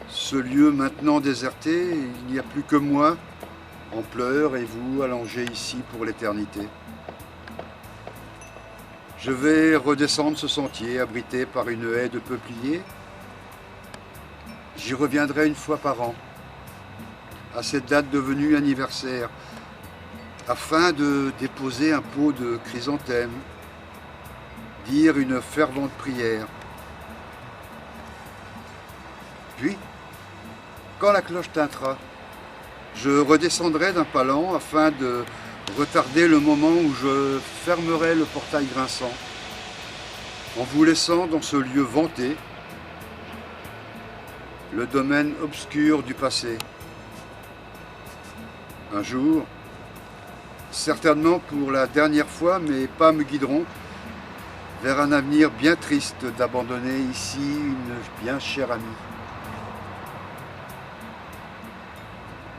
[SPEAKER 4] ce lieu maintenant déserté. Il n'y a plus que moi en pleurs et vous allongés ici pour l'éternité. Je vais redescendre ce sentier abrité par une haie de peupliers. J'y reviendrai une fois par an, à cette date devenue anniversaire, afin de déposer un pot de chrysanthème, dire une fervente prière. Puis, quand la cloche tintera, je redescendrai d'un pas lent afin de retarder le moment où je fermerai le portail grinçant, en vous laissant dans ce lieu vanté, le domaine obscur du passé. Un jour, certainement pour la dernière fois, mes pas me guideront vers un avenir bien triste d'abandonner ici une bien chère amie.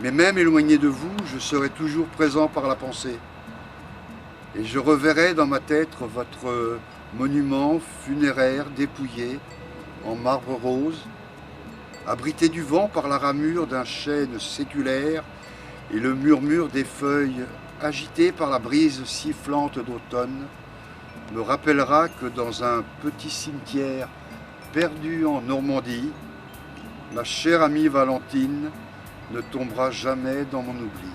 [SPEAKER 4] Mais même éloigné de vous, je serai toujours présent par la pensée. Et je reverrai dans ma tête votre monument funéraire dépouillé en marbre rose, abrité du vent par la ramure d'un chêne séculaire et le murmure des feuilles agitées par la brise sifflante d'automne me rappellera que dans un petit cimetière perdu en Normandie, ma chère amie Valentine ne tombera jamais dans mon oubli.